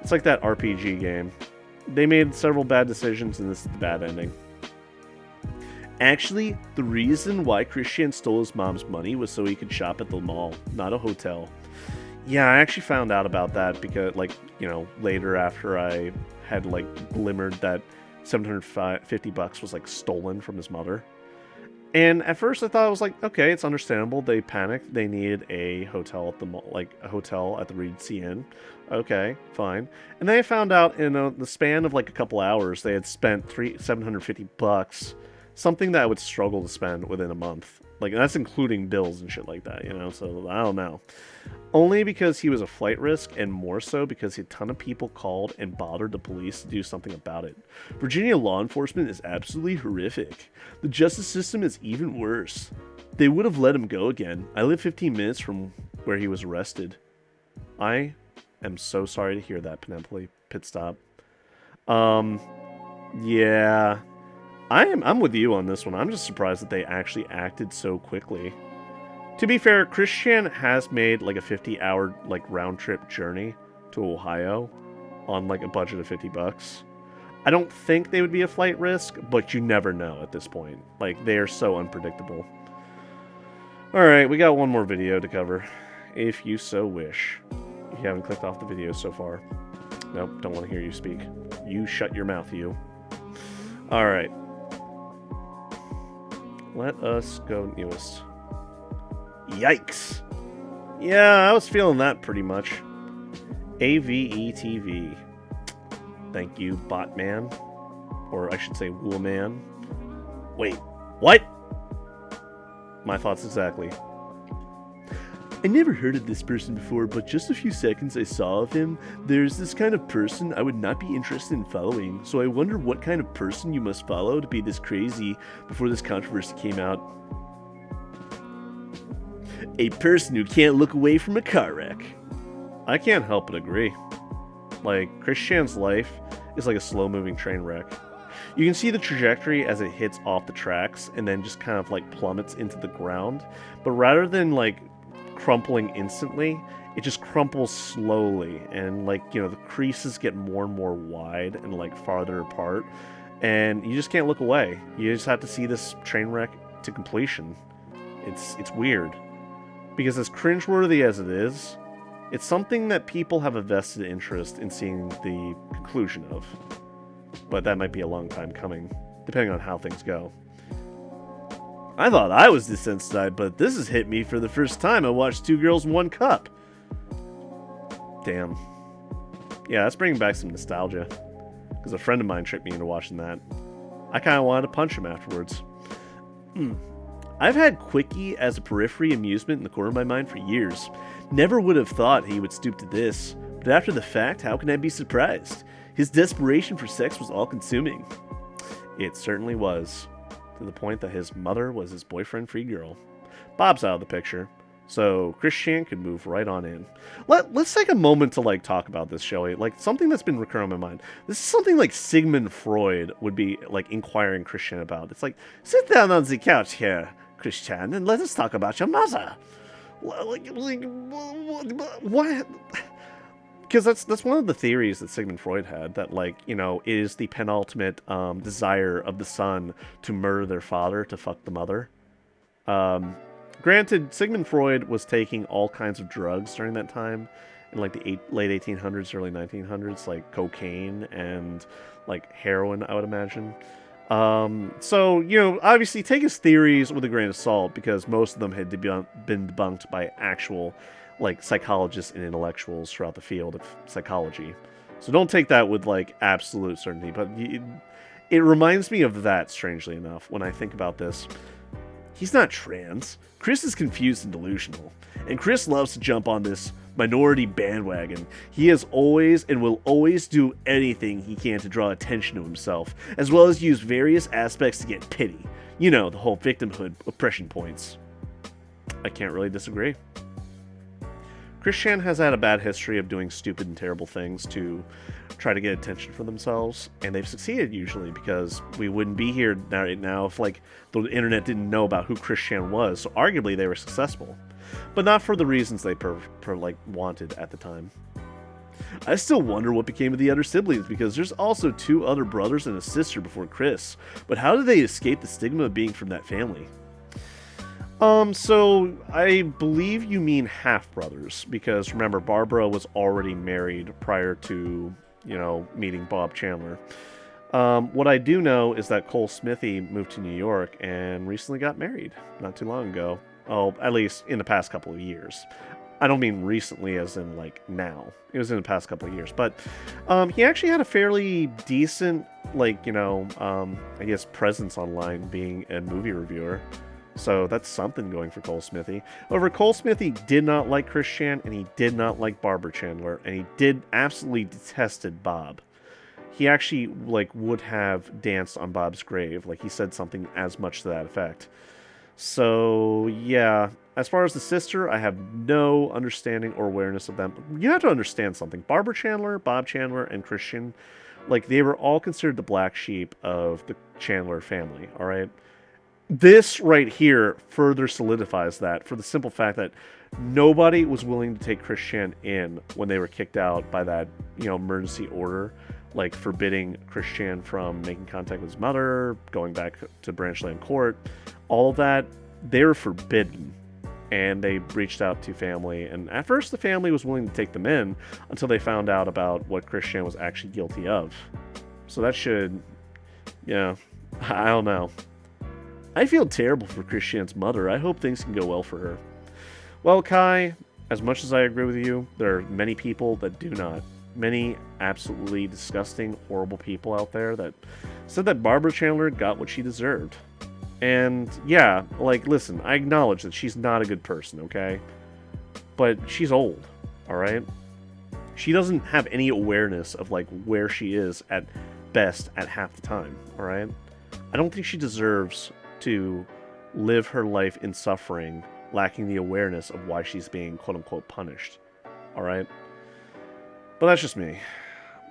It's like that RPG game. They made several bad decisions, and this is the bad ending. Actually, the reason why Christian stole his mom's money was so he could shop at the mall, not a hotel. Yeah, I actually found out about that because, later after I had, glimmered that $750 was, stolen from his mother. And at first I thought it was like, okay, it's understandable. They panicked. They needed a hotel at the like a hotel at the Regency Inn. Okay, fine. And then I found out in the span of like a couple hours, they had spent $750, something that I would struggle to spend within a month. Like, and that's including bills and shit like that, you know. So I don't know. Only because he was a flight risk, and more so because a ton of people called and bothered the police to do something about it. Virginia law enforcement is absolutely horrific. The justice system is even worse. They would have let him go again. I live 15 minutes from where he was arrested. I am so sorry to hear that, Penelope Pit Stop. Yeah. I'm with you on this one. I'm just surprised that they actually acted so quickly. To be fair, Christian has made like a 50-hour like round trip journey to Ohio on like a budget of $50. I don't think they would be a flight risk, but you never know at this point. Like, they are so unpredictable. Alright, we got one more video to cover, if you so wish. If you haven't clicked off the video so far. Nope, don't want to hear you speak. You shut your mouth, you. Alright. Let us go newest. Yikes. Yeah, I was feeling that pretty much. AVETV. Thank you, Botman. Or I should say, Woolman. Wait, what? My thoughts exactly. I never heard of this person before, but just a few seconds I saw of him. There's this kind of person I would not be interested in following, so I wonder what kind of person you must follow to be this crazy before this controversy came out. A person who can't look away from a car wreck. I can't help but agree. Like, Christian's life is like a slow-moving train wreck. You can see the trajectory as it hits off the tracks and then just kind of like plummets into the ground. But rather than like crumpling instantly, it just crumples slowly, and like, you know, the creases get more and more wide and like farther apart, and you just can't look away. You just have to see this train wreck to completion. It's weird, because as cringeworthy as it is, it's something that people have a vested interest in seeing the conclusion of. But that might be a long time coming, depending on how things go. I thought I was desensitized, but this has hit me for the first time. I watched Two Girls, One Cup. Damn. Yeah, that's bringing back some nostalgia, because a friend of mine tricked me into watching that. I kind of wanted to punch him afterwards. I've had Quickie as a periphery amusement in the corner of my mind for years. Never would have thought he would stoop to this, but after the fact, how can I be surprised? His desperation for sex was all-consuming. It certainly was, to the point that his mother was his boyfriend-free girl. Bob's out of the picture, so Christian could move right on in. Let's take a moment to like talk about this, shall we? Like, something that's been recurring in my mind. This is something like Sigmund Freud would be like inquiring Christian about. It's like, sit down on the couch here, Christian, and let us talk about your mother. What? Because that's one of the theories that Sigmund Freud had, that, like, you know, is the penultimate desire of the son to murder their father to fuck the mother. Granted, Sigmund Freud was taking all kinds of drugs during that time, in like the late 1800s, early 1900s, like cocaine and like heroin, I would imagine. So, you know, obviously take his theories with a grain of salt, because most of them had been debunked by actual like psychologists and intellectuals throughout the field of psychology. So don't take that with like absolute certainty, but it reminds me of that, strangely enough, when I think about this. He's not trans. Chris is confused and delusional. And Chris loves to jump on this minority bandwagon. He has always and will always do anything he can to draw attention to himself, as well as use various aspects to get pity. You know, the whole victimhood oppression points. I can't really disagree. Christian has had a bad history of doing stupid and terrible things to try to get attention for themselves, and they've succeeded usually, because we wouldn't be here right now if like the internet didn't know about who Christian was. So arguably they were successful, but not for the reasons they like wanted at the time. I still wonder what became of the other siblings, because there's also 2 other brothers and a sister before Chris, but how did they escape the stigma of being from that family? So I believe you mean half-brothers, because remember, Barbara was already married prior to, you know, meeting Bob Chandler. What I do know is that Cole Smithy moved to New York and recently got married not too long ago. Oh, at least in the past couple of years. I don't mean recently as in, like, now. It was in the past couple of years. But he actually had a fairly decent, like, I guess, presence online being a movie reviewer. So that's something going for Cole Smithy. However, Cole Smithy did not like Chris Chan, and he did not like Barbara Chandler, and he absolutely detested Bob. He actually, like, would have danced on Bob's grave. Like, he said something as much to that effect. So, yeah. As far as the sister, I have no understanding or awareness of them. You have to understand something. Barbara Chandler, Bob Chandler, and Christian, like, they were all considered the black sheep of the Chandler family, all right? This right here further solidifies that for the simple fact that nobody was willing to take Chris Chan in when they were kicked out by that, emergency order, like forbidding Chris Chan from making contact with his mother, going back to Branchland Court, all of that. They were forbidden, and they reached out to family, and at first the family was willing to take them in until they found out about what Chris Chan was actually guilty of. So that should, I don't know. I feel terrible for Chris Chan's mother. I hope things can go well for her. Well, Kai, as much as I agree with you, there are many people that do not. Many absolutely disgusting, horrible people out there that said that Barbara Chandler got what she deserved. And yeah, like, listen, I acknowledge that she's not a good person, okay? But she's old, alright? She doesn't have any awareness of, like, where she is at best at half the time, alright? I don't think she deserves to live her life in suffering, lacking the awareness of why she's being quote-unquote punished. Alright? But that's just me.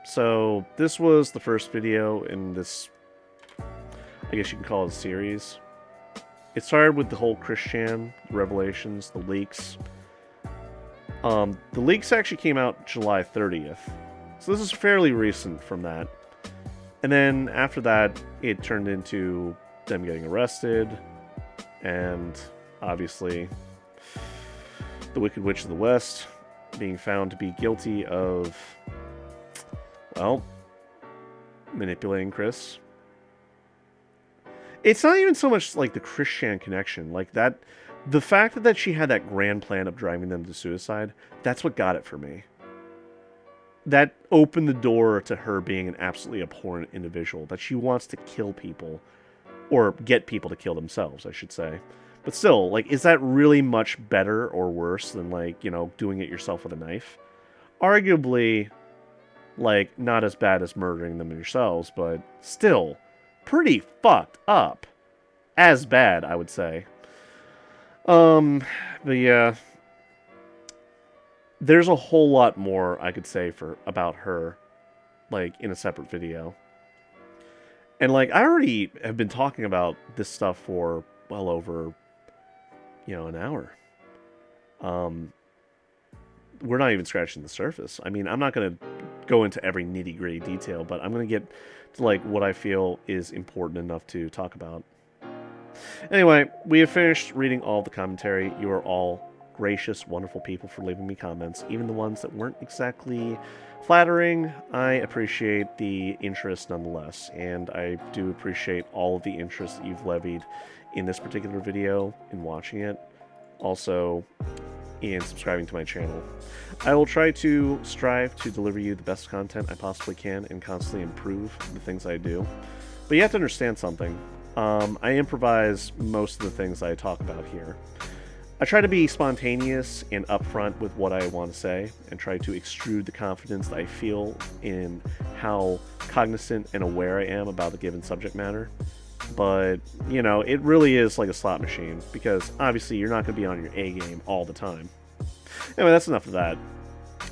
So, this was the first video in this, I guess you can call it a series. It started with the whole Chris Chan, the revelations, the leaks. The leaks actually came out July 30th. So this is fairly recent from that. And then after that, it turned into them getting arrested, and obviously the Wicked Witch of the West being found to be guilty of, well, manipulating Chris. It's not even so much like the Chris Chan connection, like that, the fact that she had that grand plan of driving them to suicide, that's what got it for me. That opened the door to her being an absolutely abhorrent individual, that she wants to kill people, or get people to kill themselves, I should say. But still, like, is that really much better or worse than, like, doing it yourself with a knife? Arguably, like, not as bad as murdering them yourselves, but still, pretty fucked up. As bad, I would say. But yeah, there's a whole lot more I could say about her, like, in a separate video. And, like, I already have been talking about this stuff for well over, an hour. We're not even scratching the surface. I mean, I'm not going to go into every nitty-gritty detail, but I'm going to get to, like, what I feel is important enough to talk about. Anyway, we have finished reading all the commentary. You are all gracious, wonderful people for leaving me comments, even the ones that weren't exactly flattering. I appreciate the interest nonetheless, and I do appreciate all of the interest that you've levied in this particular video, in watching it, also in subscribing to my channel. I will try to strive to deliver you the best content I possibly can and constantly improve the things I do. But you have to understand something. I improvise most of the things I talk about here. I try to be spontaneous and upfront with what I want to say, and try to extrude the confidence that I feel in how cognizant and aware I am about the given subject matter. But, it really is like a slot machine, because obviously you're not going to be on your A game all the time. Anyway, that's enough of that.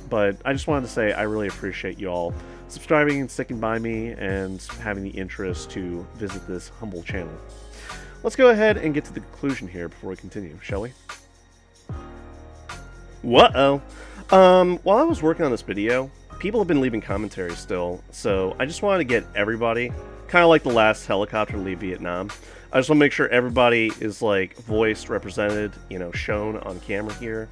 But I just wanted to say I really appreciate you all subscribing and sticking by me and having the interest to visit this humble channel. Let's go ahead and get to the conclusion here before we continue, shall we? Whoa! While I was working on this video, people have been leaving commentary still, so I just wanted to get everybody, kind of like the last helicopter to leave Vietnam. I just want to make sure everybody is, like, voiced, represented, shown on camera here,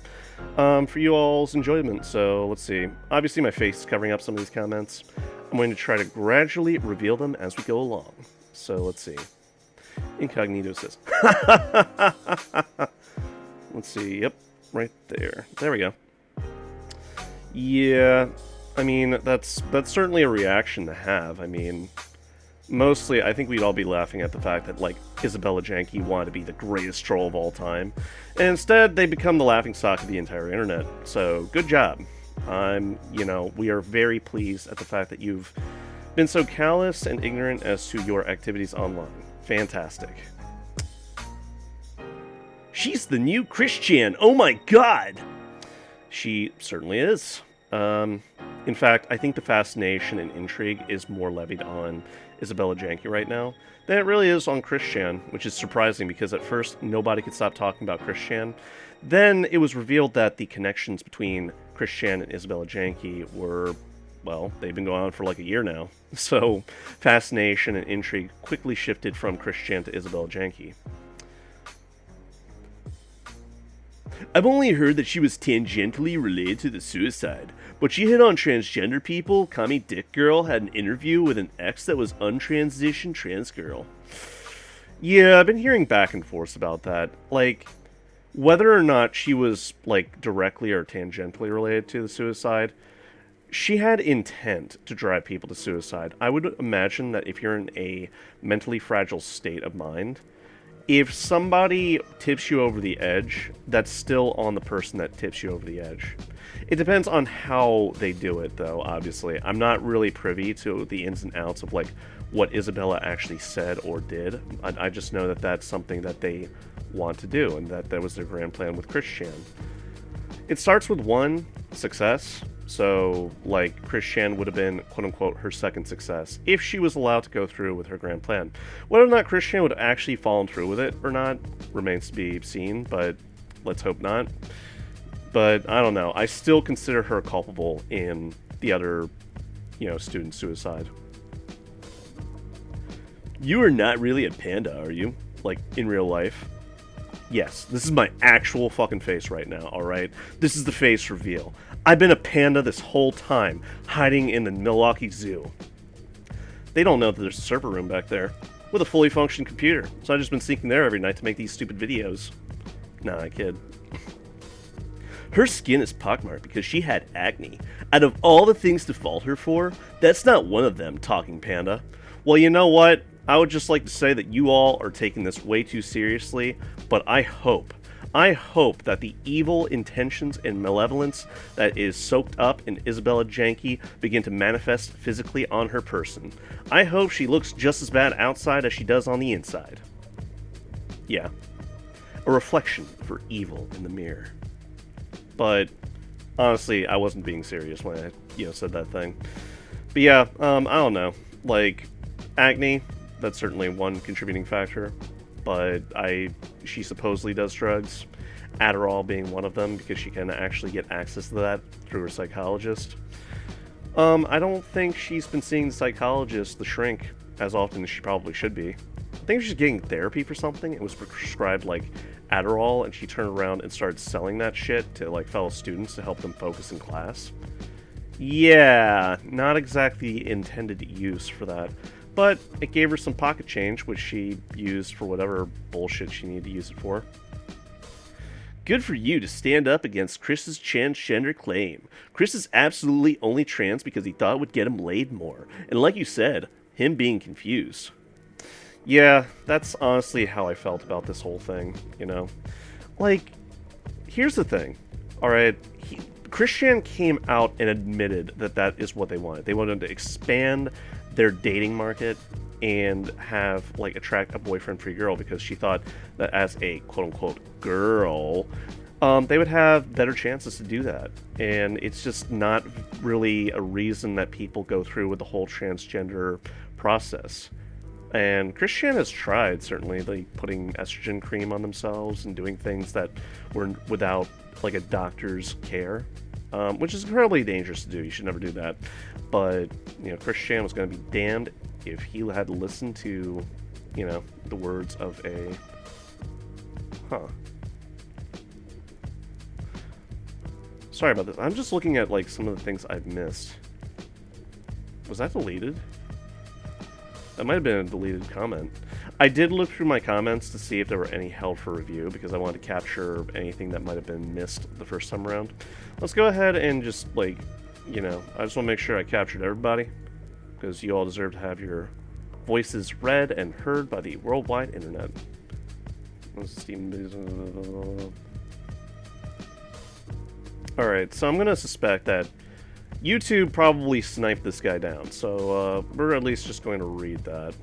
for you all's enjoyment. So let's see. Obviously my face is covering up some of these comments. I'm going to try to gradually reveal them as we go along. So let's see. Incognito says. Let's see. Yep, right there. There we go. Yeah, I mean, that's certainly a reaction to have. I mean, mostly, I think we'd all be laughing at the fact that, like, Isabella Janke wanted to be the greatest troll of all time. And instead, they become the laughingstock of the entire internet. So, good job. We are very pleased at the fact that you've been so callous and ignorant as to your activities online. Fantastic. She's the new Christian. Oh my god! She certainly is. In fact, I think the fascination and intrigue is more levied on Isabella Janke right now than it really is on Christian, which is surprising because at first nobody could stop talking about Christian. Then it was revealed that the connections between Christian and Isabella Janke were, well, they've been going on for like a year now. So fascination and intrigue quickly shifted from Christian to Isabella Janke. I've only heard that she was tangentially related to the suicide, but she hit on transgender people. Commie Dick Girl had an interview with an ex that was untransitioned trans girl. Yeah, I've been hearing back and forth about that. Like, whether or not she was, like, directly or tangentially related to the suicide, she had intent to drive people to suicide. I would imagine that if you're in a mentally fragile state of mind, if somebody tips you over the edge, that's still on the person that tips you over the edge. It depends on how they do it, though, obviously. I'm not really privy to the ins and outs of, like, what Isabella actually said or did. I just know that that's something that they want to do, and that was their grand plan with Christian. It starts with one success. So, like, Christian would have been, quote-unquote, her second success, if she was allowed to go through with her grand plan. Whether or not Christian would have actually fallen through with it or not remains to be seen, but let's hope not. But, I don't know. I still consider her culpable in the other, student suicide. You are not really a panda, are you? Like, in real life? Yes, this is my actual fucking face right now, alright? This is the face reveal. I've been a panda this whole time, hiding in the Milwaukee Zoo. They don't know that there's a server room back there, with a fully functioning computer, so I've just been sneaking there every night to make these stupid videos. Nah, I kid. Her skin is pockmarked because she had acne. Out of all the things to fault her for, that's not one of them, talking panda. Well, you know what? I would just like to say that you all are taking this way too seriously, but I hope that the evil intentions and malevolence that is soaked up in Isabella Janke begin to manifest physically on her person. I hope she looks just as bad outside as she does on the inside. Yeah. A reflection of her evil in the mirror. But, honestly, I wasn't being serious when I, said that thing. But yeah, I don't know. Like, acne, that's certainly one contributing factor. But she supposedly does drugs, Adderall being one of them, because she can actually get access to that through her psychologist. I don't think she's been seeing the psychologist, the shrink, as often as she probably should be. I think she's getting therapy for something. It was prescribed, like, Adderall, and she turned around and started selling that shit to, like, fellow students to help them focus in class. Yeah, not exactly intended use for that. But it gave her some pocket change, which she used for whatever bullshit she needed to use it for. Good for you to stand up against Chris's transgender claim. Chris is absolutely only trans because he thought it would get him laid more. And like you said, him being confused. Yeah, that's honestly how I felt about this whole thing, Like, here's the thing, alright? Christian came out and admitted that is what they wanted. They wanted to expand their dating market and have, like, attract a boyfriend-free girl because she thought that as a quote-unquote girl, they would have better chances to do that. And it's just not really a reason that people go through with the whole transgender process. And Christian has tried, certainly, like putting estrogen cream on themselves and doing things that were without, like, a doctor's care. Which is incredibly dangerous to do. You should never do that. But, Christian was going to be damned if he had to listen to, the words of a... Sorry about this. I'm just looking at, like, some of the things I've missed. Was that deleted? That might have been a deleted comment. I did look through my comments to see if there were any held for review, because I wanted to capture anything that might have been missed the first time around. Let's go ahead and just, like, you know, I just want to make sure I captured everybody, because you all deserve to have your voices read and heard by the worldwide internet. Alright, so I'm going to suspect that YouTube probably sniped this guy down, so we're at least just going to read that.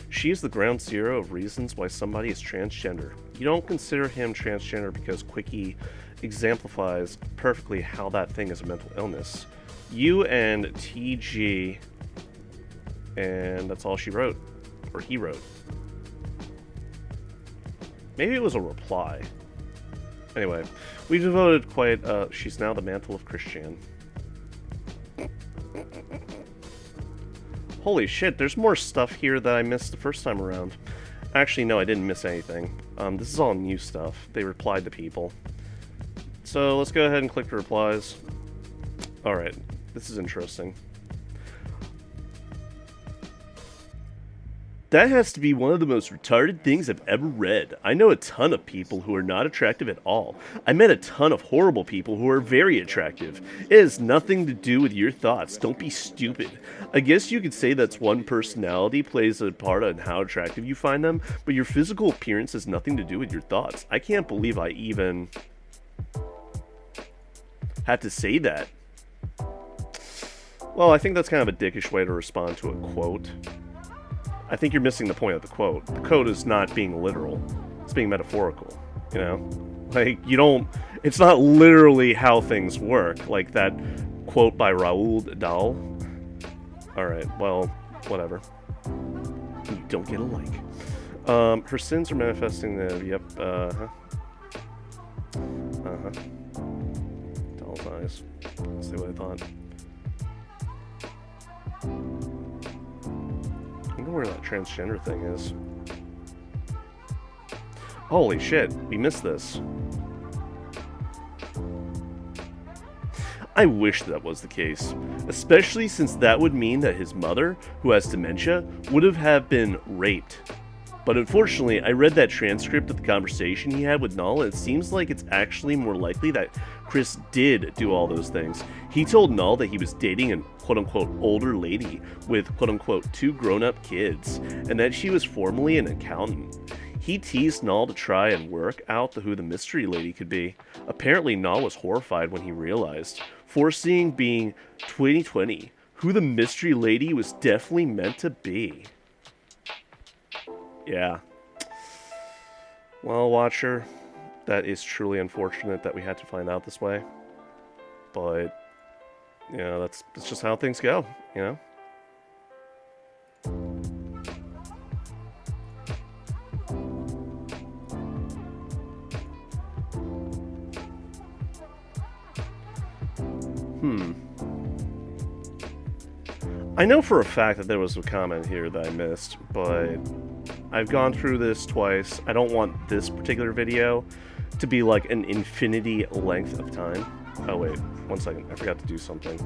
She is the ground zero of reasons why somebody is transgender. You don't consider him transgender because Quickie exemplifies perfectly how that thing is a mental illness. You and TG, and that's all she wrote, or he wrote. Maybe it was a reply. Anyway, we devoted quite, she's now the mantle of Christian. Holy shit, there's more stuff here that I missed the first time around. Actually, no, I didn't miss anything. This is all new stuff. They replied to people. So, let's go ahead and click the replies. Alright, this is interesting. That has to be one of the most retarded things I've ever read. I know a ton of people who are not attractive at all. I met a ton of horrible people who are very attractive. It has nothing to do with your thoughts. Don't be stupid. I guess you could say that's one personality plays a part on how attractive you find them, but your physical appearance has nothing to do with your thoughts. I can't believe I even had to say that. Well, I think that's kind of a dickish way to respond to a quote. I think you're missing the point of the quote. The quote is not being literal. It's being metaphorical, you know? Like, you don't... It's not literally how things work, like that quote by Raoul Dahl. Alright, well, whatever. You don't get a like. Her sins are manifesting the... Yep, Dahl's eyes. Let's see what I thought. I wonder where that transgender thing is. Holy shit, we missed this. I wish that was the case, especially since that would mean that his mother, who has dementia, would have been raped. But unfortunately, I read that transcript of the conversation he had with Null, and it seems like it's actually more likely that Chris did do all those things. He told Null that he was dating an quote-unquote older lady with quote-unquote 2 grown-up kids, and that she was formerly an accountant. He teased Null to try and work out who the mystery lady could be. Apparently, Null was horrified when he realized, foreseeing being 2020, who the mystery lady was definitely meant to be. Yeah. Well, Watcher, that is truly unfortunate that we had to find out this way. But, you know, that's just how things go, you know? I know for a fact that there was a comment here that I missed, but I've gone through this twice. I don't want this particular video to be like an infinity length of time. Oh wait, one second, I forgot to do something.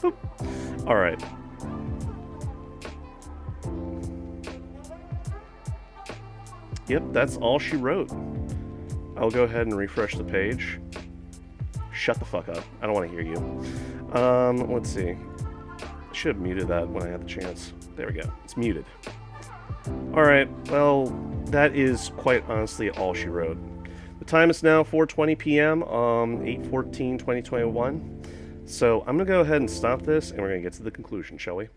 Boop. Alright. Yep, that's all she wrote. I'll go ahead and refresh the page. Shut the fuck up. I don't want to hear you. Let's see. I should have muted that when I had the chance. There we go. It's muted. Alright, well, that is quite honestly all she wrote. The time is now 4:20 p.m. 8/14/2021. So I'm going to go ahead and stop this, and we're going to get to the conclusion, shall we?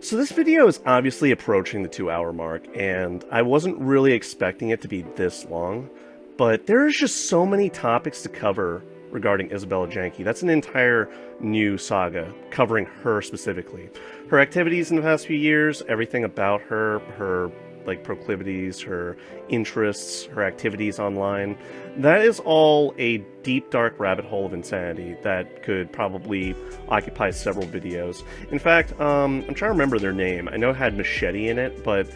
So this video is obviously approaching the 2-hour mark, and I wasn't really expecting it to be this long, but there's just so many topics to cover regarding Isabella Janke. That's an entire new saga covering her specifically. Her activities in the past few years, everything about her, her like proclivities, her interests, her activities online. That is all a deep, dark rabbit hole of insanity that could probably occupy several videos. In fact, I'm trying to remember their name. I know it had Machete in it, but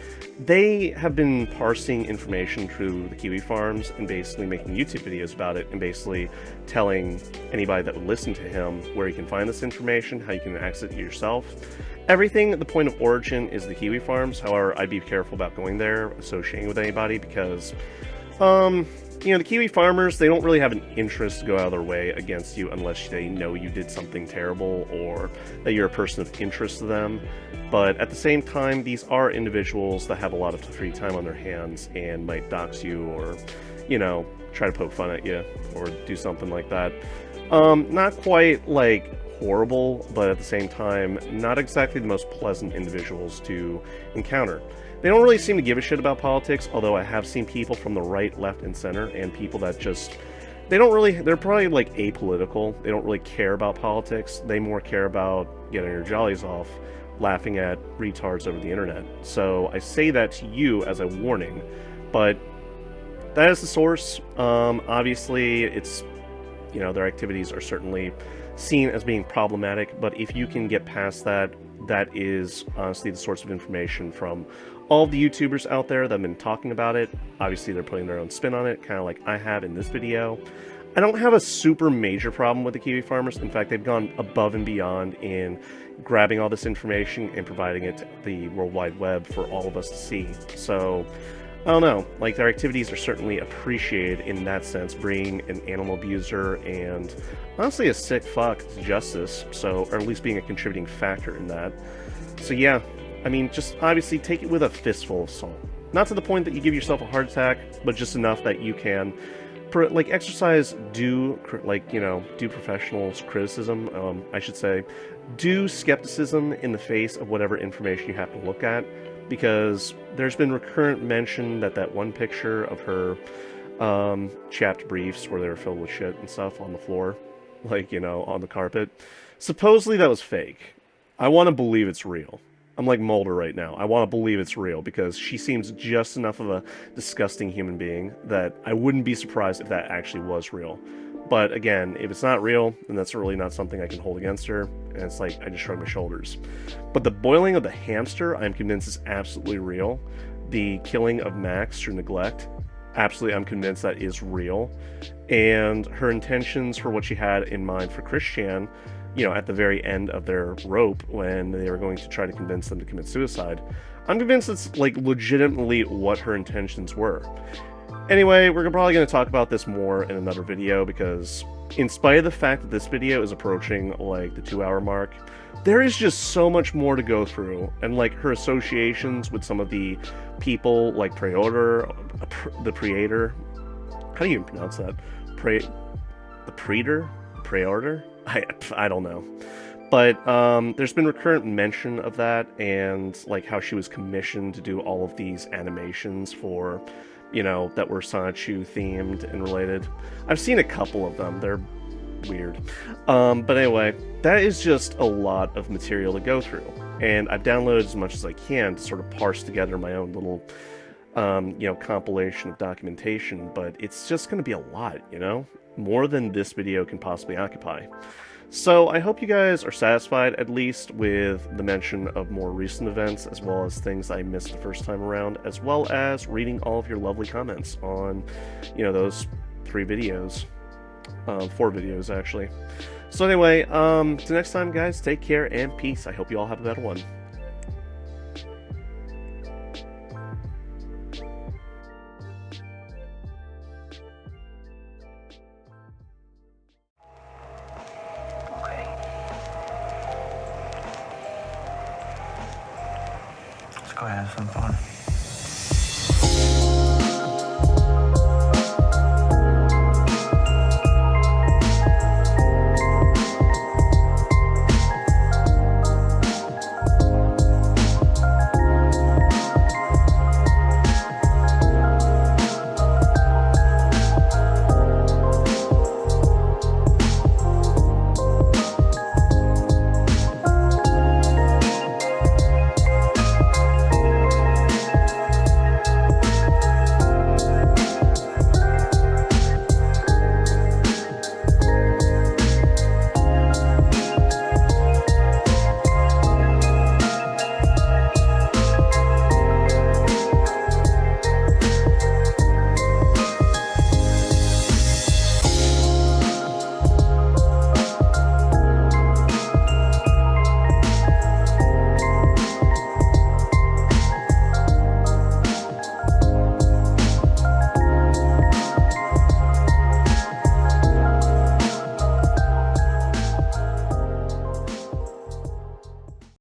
they have been parsing information through the Kiwi farms and basically making YouTube videos about it and basically telling anybody that would listen to him where you can find this information, how you can access it yourself. Everything at the point of origin is the Kiwi farms. However, I'd be careful about going there, associating with anybody, because, you know, the Kiwi farmers, they don't really have an interest to go out of their way against you unless they know you did something terrible or that you're a person of interest to them. But at the same time, these are individuals that have a lot of free time on their hands and might dox you or, you know, try to poke fun at you or do something like that. Not quite, like, horrible, but at the same time, not exactly the most pleasant individuals to encounter. They don't really seem to give a shit about politics, although I have seen people from the right, left, and center, and people that just, they're probably like apolitical. They don't really care about politics. They more care about getting their jollies off, laughing at retards over the internet. So I say that to you as a warning, but that is the source. Obviously, it's, you know, their activities are certainly seen as being problematic, but if you can get past that, that is honestly the source of information from all the YouTubers out there that have been talking about it. Obviously, they're putting their own spin on it, kind of like I have in this video. I don't have a super major problem with the Kiwi farmers. In fact, they've gone above and beyond in grabbing all this information and providing it to the World Wide Web for all of us to see. So, I don't know, like, their activities are certainly appreciated in that sense, bringing an animal abuser and honestly a sick fuck to justice, so, or at least being a contributing factor in that. So yeah, I mean, just obviously take it with a fistful of salt. Not to the point that you give yourself a heart attack, but just enough that you can, like, exercise due professionals criticism, I should say, due skepticism in the face of whatever information you have to look at. Because there's been recurrent mention that that one picture of her chapped briefs where they were filled with shit and stuff on the floor, like, you know, on the carpet, supposedly that was fake. I want to believe it's real. I'm like Mulder right now. I want to believe it's real because she seems just enough of a disgusting human being that I wouldn't be surprised if that actually was real. But again, if it's not real, then that's really not something I can hold against her, and it's like, I just shrug my shoulders. But the boiling of the hamster, I'm convinced is absolutely real. The killing of Max through neglect, absolutely, I'm convinced that is real. And her intentions for what she had in mind for Christian, you know, at the very end of their rope when they were going to try to convince them to commit suicide, I'm convinced it's, like, legitimately what her intentions were. Anyway, we're probably going to talk about this more in another video because in spite of the fact that this video is approaching, like, the 2-hour mark, there is just so much more to go through. And, like, her associations with some of the people, like the Praetor, how do you pronounce that? The Praetor? Praetor? I don't know. But there's been recurrent mention of that and, like, how she was commissioned to do all of these animations for, you know, that were Sonichu themed and related. I've seen a couple of them. They're weird. But anyway, that is just a lot of material to go through. And I've downloaded as much as I can to sort of parse together my own little, you know, compilation of documentation. But it's just going to be a lot, you know? More than this video can possibly occupy. So I hope you guys are satisfied, at least with the mention of more recent events, as well as things I missed the first time around, as well as reading all of your lovely comments on, you know, those 3 videos. 4 videos, actually. So anyway, till next time, guys, take care and peace. I hope you all have a better one. Go have some fun.